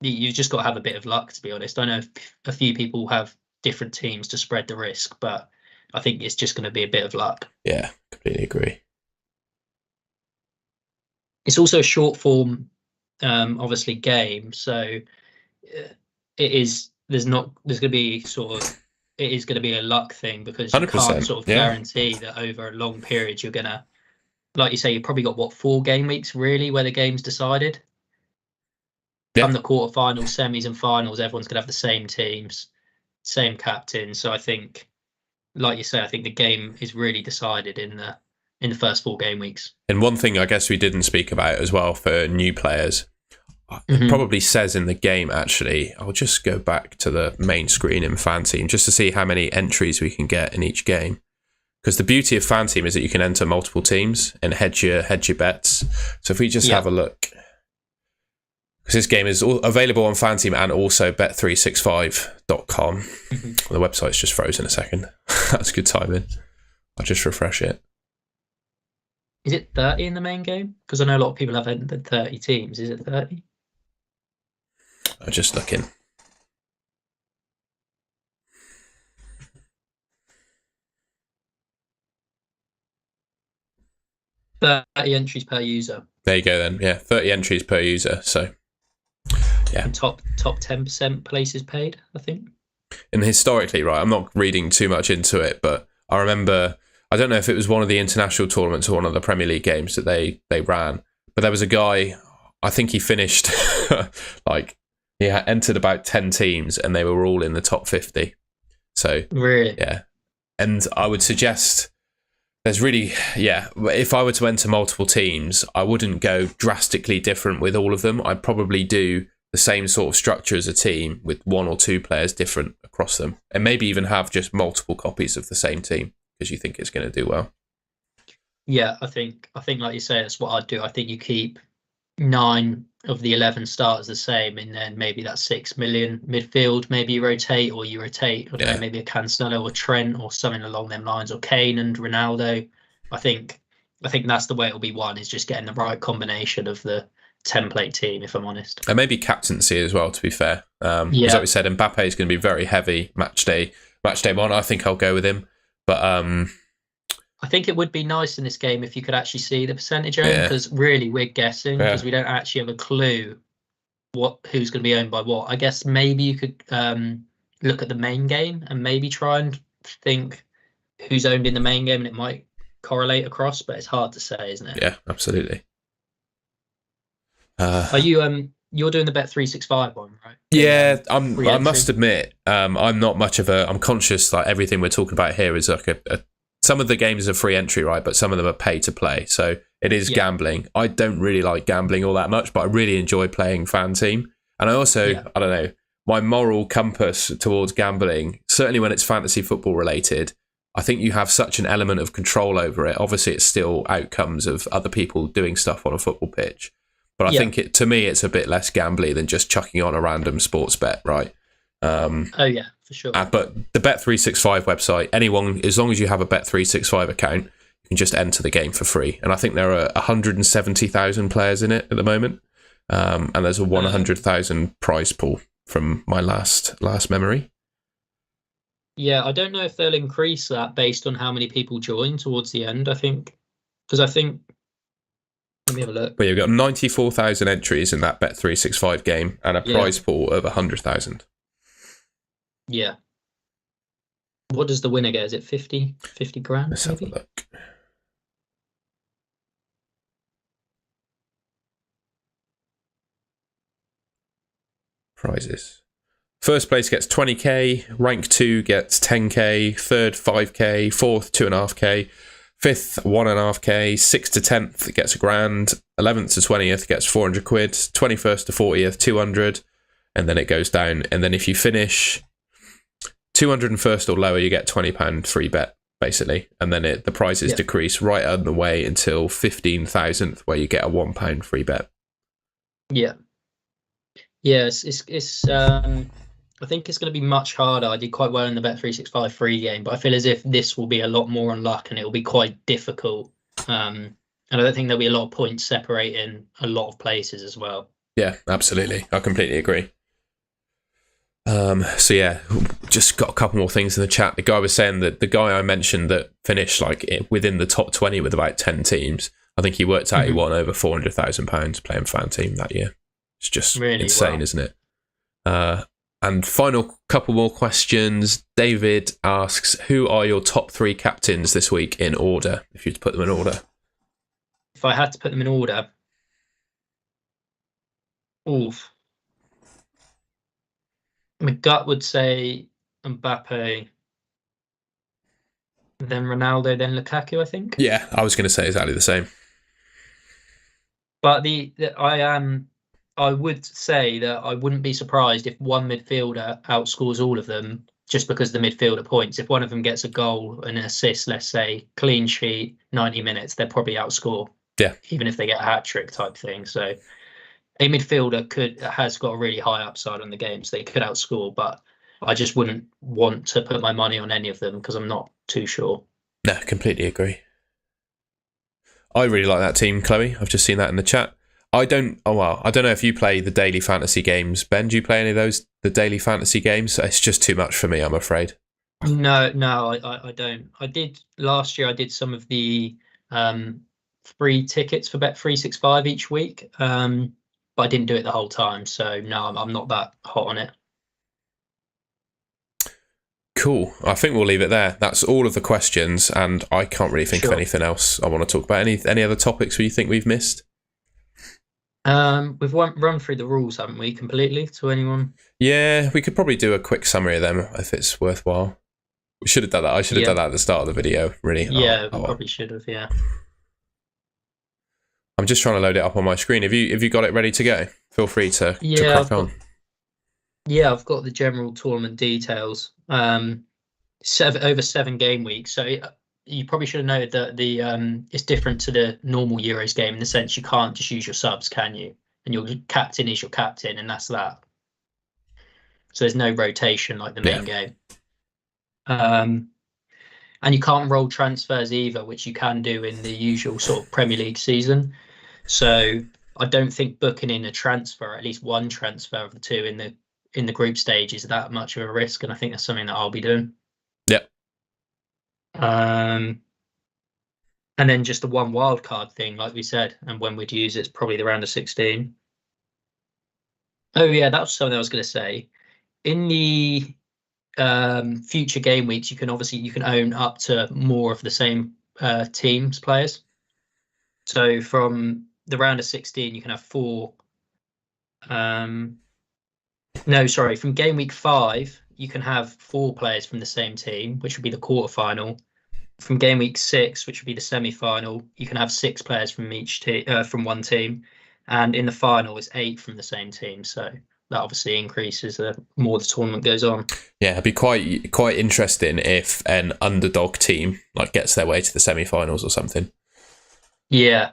you've just got to have a bit of luck. To be honest, I know a few people have different teams to spread the risk, but I think it's just going to be a bit of luck. Yeah, completely agree. It's also a short form, obviously, game, so it is. There's going to be it is going to be a luck thing, because you can't sort of guarantee that over a long period you're going to, like you say, you've probably got 4 game weeks really where the game's decided. Come the quarterfinals, semis, and finals, everyone's going to have the same teams, same captain. So I think, like you say, I think the game is really decided in the first 4 game weeks. And one thing I guess we didn't speak about as well for new players, it probably says in the game, actually, I'll just go back to the main screen in Fanteam just to see how many entries we can get in each game. Because the beauty of Fanteam is that you can enter multiple teams and hedge your bets. So if we just have a look, because this game is available on Fanteam and also bet365.com. The website's just frozen a second. That's good timing. I'll just refresh it. Is it 30 in the main game? Because I know a lot of people have entered 30 teams. Is it 30? I'm just looking. $30 entries per user. There you go then. Yeah, 30 entries per user. So, yeah. And top 10% places paid, I think. And historically, right, I'm not reading too much into it, but I remember, I don't know if it was one of the international tournaments or one of the Premier League games that they ran, but there was a guy, I think he finished, he had entered about 10 teams and they were all in the top 50. So, really? Yeah. And I would suggest there's really, if I were to enter multiple teams, I wouldn't go drastically different with all of them. I'd probably do the same sort of structure as a team with 1 or 2 players different across them, and maybe even have just multiple copies of the same team because you think it's going to do well. Yeah, I think like you say, that's what I'd do. I think you keep 9 of the 11 starters the same, and then maybe that 6 million midfield, maybe you rotate, I don't know, maybe a Cancelo or Trent or something along them lines, or Kane and Ronaldo. I think that's the way it'll be won, is just getting the right combination of the template team, if I'm honest. And maybe captaincy as well, to be fair. As like we said, Mbappe is going to be very heavy match day 1. I think I'll go with him, but I think it would be nice in this game if you could actually see the percentage owned, because really we're guessing, because we don't actually have a clue who's going to be owned by what. I guess maybe you could look at the main game and maybe try and think who's owned in the main game, and it might correlate across, but it's hard to say, isn't it? Yeah, absolutely. Are you you're doing the Bet365 one, right? Yeah, I must admit, I'm not much of I'm conscious that everything we're talking about here is like some of the games are free entry, right? But some of them are pay to play. So it is gambling. I don't really like gambling all that much, but I really enjoy playing Fanteam. And I also, I don't know, my moral compass towards gambling, certainly when it's fantasy football related, I think you have such an element of control over it. Obviously, it's still outcomes of other people doing stuff on a football pitch. But I think to me, it's a bit less gambly than just chucking on a random sports bet, right? Oh, yeah, for sure. But the Bet365 website, anyone, as long as you have a Bet365 account, you can just enter the game for free. And I think there are 170,000 players in it at the moment. And there's a 100,000 prize pool from my last memory. Yeah, I don't know if they'll increase that based on how many people join towards the end, I think. Because I think... Let me have a look. But you've got 94,000 entries in that Bet365 game and a prize pool of 100,000. Yeah. What does the winner get? Is it 50 grand? Let's have a look. Prizes. First place gets 20k, rank 2 gets 10k, third 5k, fourth 2.5k, fifth 1.5k, 6th to 10th gets a grand, 11th to 20th gets 400 quid, 21st to 40th 200, and then it goes down. And then if you finish 201st or lower, you get £20 free bet, basically. And then the prizes decrease right on the way until 15,000th, where you get a £1 free bet. Yeah. Yes, it's I think it's going to be much harder. I did quite well in the Bet365 free game, but I feel as if this will be a lot more on luck and it will be quite difficult. And I don't think there'll be a lot of points separating a lot of places as well. Yeah, absolutely. I completely agree. So yeah, just got a couple more things in the chat. The guy was saying that the guy I mentioned that finished like within the top 20 with about 10 teams, I think he worked out he won over £400,000 playing Fanteam that year. It's just really insane, isn't it? And final couple more questions. David asks, who are your top 3 captains this week in order, if you'd put them in order? If I had to put them in order, oof. My gut would say Mbappe, then Ronaldo, then Lukaku, I think. Yeah, I was going to say exactly the same. But I would say that I wouldn't be surprised if one midfielder outscores all of them just because the midfielder points. If one of them gets a goal and an assist, let's say, clean sheet, 90 minutes, they'll probably outscore. Yeah. Even if they get a hat-trick type thing. So a midfielder has got a really high upside on the game, so they could outscore, but I just wouldn't want to put my money on any of them because I'm not too sure. No, completely agree. I really like that team, Chloe. I've just seen that in the chat. I don't know if you play the daily fantasy games. Ben, do you play any of those, the daily fantasy games? It's just too much for me, I'm afraid. No, I don't. I did last year. I did some of the free tickets for Bet365 each week, but I didn't do it the whole time. So no, I'm not that hot on it. Cool. I think we'll leave it there. That's all of the questions, and I can't really think of anything else I want to talk about. Any other topics you think we've missed? We've run through the rules, haven't we, completely to anyone? Yeah, we could probably do a quick summary of them if it's worthwhile. We should have done that. I should have done that at the start of the video, really. Yeah, probably should have, yeah. I'm just trying to load it up on my screen. Have you got it ready to go? Feel free to crack on. Yeah, I've got the general tournament details. Over 7 game weeks, so you probably should have noted that it's different to the normal Euros game in the sense you can't just use your subs, can you? And your captain is your captain, and that's that. So there's no rotation like the main game. And you can't roll transfers either, which you can do in the usual sort of Premier League season. So I don't think booking in a transfer, at least one transfer of the two in the group stage, is that much of a risk, and I think that's something that I'll be doing. Yep. And then just the one wild card thing, like we said, and when we'd use it's probably the round of 16. Oh yeah, that was something I was going to say. In the future game weeks, you can own up to more of the same teams players. So from the round of 16, you can have 4. From game week 5, you can have 4 players from the same team, which would be the quarterfinal. From game week 6, which would be the semi-final, you can have 6 players from each from one team, and in the final, it's 8 from the same team. So that obviously increases the more the tournament goes on. Yeah, it'd be quite interesting if an underdog team like gets their way to the semi-finals or something. Yeah,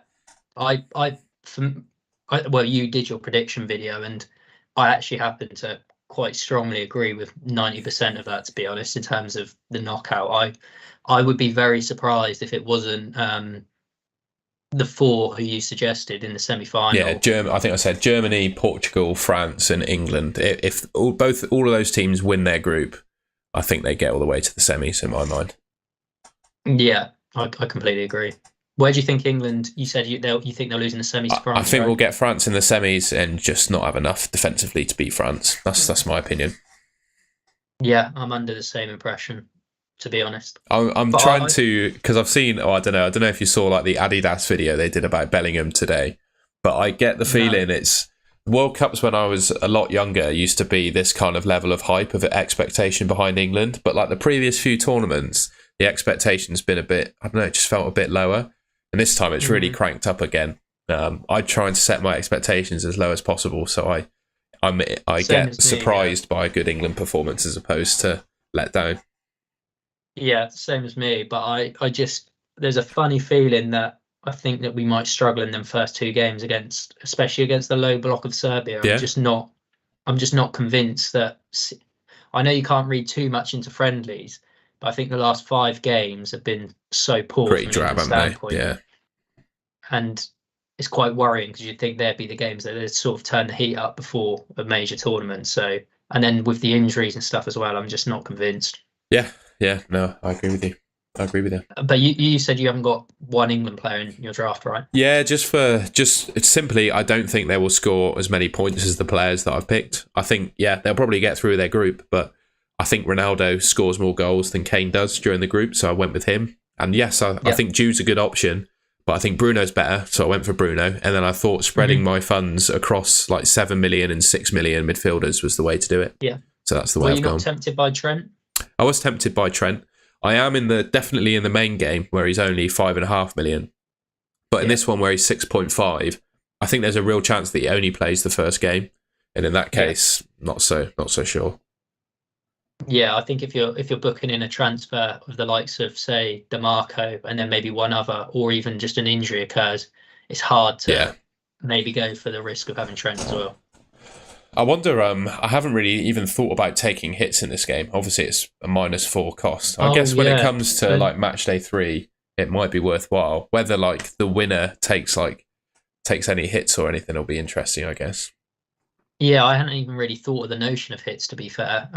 well, you did your prediction video, and I actually happen to quite strongly agree with 90% of that, to be honest, in terms of the knockout. I would be very surprised if it wasn't the four who you suggested in the semi-final. Yeah, I think I said Germany, Portugal, France, and England. If all of those teams win their group, I think they get all the way to the semis in my mind. Yeah, I completely agree. Where do you think England? You said you think they'll lose in the semis to France. I think right? we'll get France in the semis and just not have enough defensively to beat France. That's my opinion. Yeah, I'm under the same impression, to be honest. I'm trying to, because I've seen. I don't know if you saw like the Adidas video they did about Bellingham today, but I get the feeling it's World Cups when I was a lot younger used to be this kind of level of hype of expectation behind England, but like the previous few tournaments, the expectation's been a bit. I don't know, it just felt a bit lower. And this time it's really cranked up again. I try and set my expectations as low as possible, so I get surprised by a good England performance as opposed to let down. Yeah, same as me. But I just there's a funny feeling that I think that we might struggle in them first two games especially against the low block of Serbia. Yeah. I'm just not convinced that. I know you can't read too much into friendlies, but I think the last 5 games have been so poor. Pretty drab, haven't they? Yeah. And it's quite worrying because you'd think there'd be the games that they'd sort of turn the heat up before a major tournament. So, and then with the injuries and stuff as well, I'm just not convinced. Yeah, no, I agree with you. But you said you haven't got one England player in your draft, right? Yeah, it's simply, I don't think they will score as many points as the players that I've picked. I think, they'll probably get through their group, but I think Ronaldo scores more goals than Kane does during the group, so I went with him. And yes, I think Jude's a good option, but I think Bruno's better, so I went for Bruno. And then I thought spreading my funds across like 7 million and 6 million midfielders was the way to do it. Yeah. So that's the way I've gone. Were you not tempted by Trent? I was tempted by Trent. I am definitely in the main game where he's only 5.5 million. But in this one where he's 6.5, I think there's a real chance that he only plays the first game. And in that case, not so sure. Yeah, I think if you're booking in a transfer of the likes of, say, DeMarco and then maybe one other, or even just an injury occurs, it's hard to maybe go for the risk of having Trent as well. I wonder, I haven't really even thought about taking hits in this game. Obviously, it's a -4 cost. I guess when it comes to like match day 3, it might be worthwhile. Whether like the winner takes any hits or anything will be interesting, I guess. Yeah, I hadn't even really thought of the notion of hits, to be fair.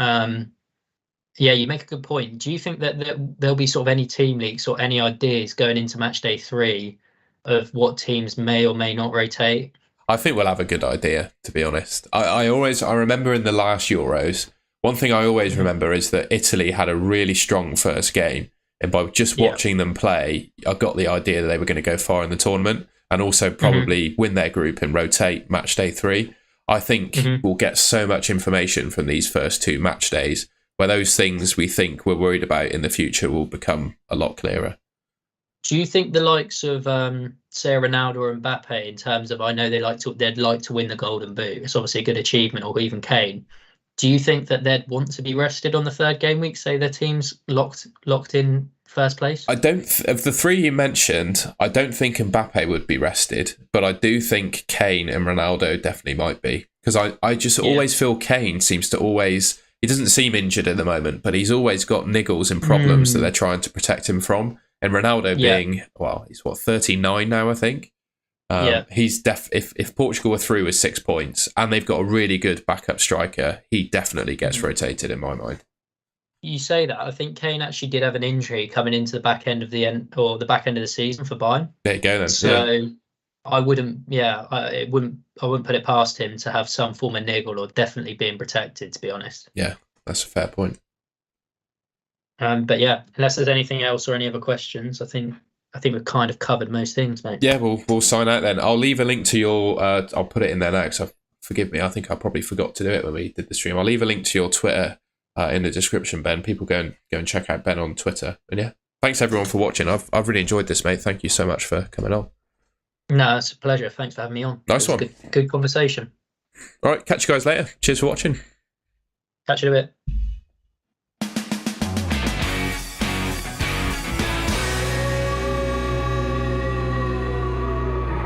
Yeah, you make a good point. Do you think that there'll be sort of any team leaks or any ideas going into match day 3 of what teams may or may not rotate? I think we'll have a good idea, to be honest. I remember in the last Euros, one thing I always remember is that Italy had a really strong first game. And by just watching them play, I got the idea that they were going to go far in the tournament and also probably win their group and rotate match day 3. I think we'll get so much information from these first 2 match days where those things we think we're worried about in the future will become a lot clearer. Do you think the likes of, say, Ronaldo or Mbappe, in terms of, I know they'd like to win the Golden Boot, it's obviously a good achievement, or even Kane, do you think that they'd want to be rested on the 3rd game week, say their team's locked in first place? Of the 3 you mentioned, I don't think Mbappe would be rested, but I do think Kane and Ronaldo definitely might be. Because I just always feel Kane seems to always, he doesn't seem injured at the moment, but he's always got niggles and problems that they're trying to protect him from. And Ronaldo being, he's 39 now, I think. He's if Portugal were through with 6 points and they've got a really good backup striker, he definitely gets rotated in my mind. You say that. I think Kane actually did have an injury coming into the back end of the season for Bayern. There you go then. So I wouldn't put it past him to have some form of niggle or definitely being protected, to be honest. Yeah, that's a fair point. But yeah, unless there's anything else or any other questions, I think we've kind of covered most things, mate. Yeah, we'll sign out then. I'll leave a link to your. I'll put it in there now because forgive me. I think I probably forgot to do it when we did the stream. I'll leave a link to your Twitter in the description, Ben. People go and check out Ben on Twitter. And yeah, thanks everyone for watching. I've really enjoyed this, mate. Thank you so much for coming on. No, it's a pleasure. Thanks for having me on. Nice one. Good conversation. All right, catch you guys later. Cheers for watching. Catch you in a bit.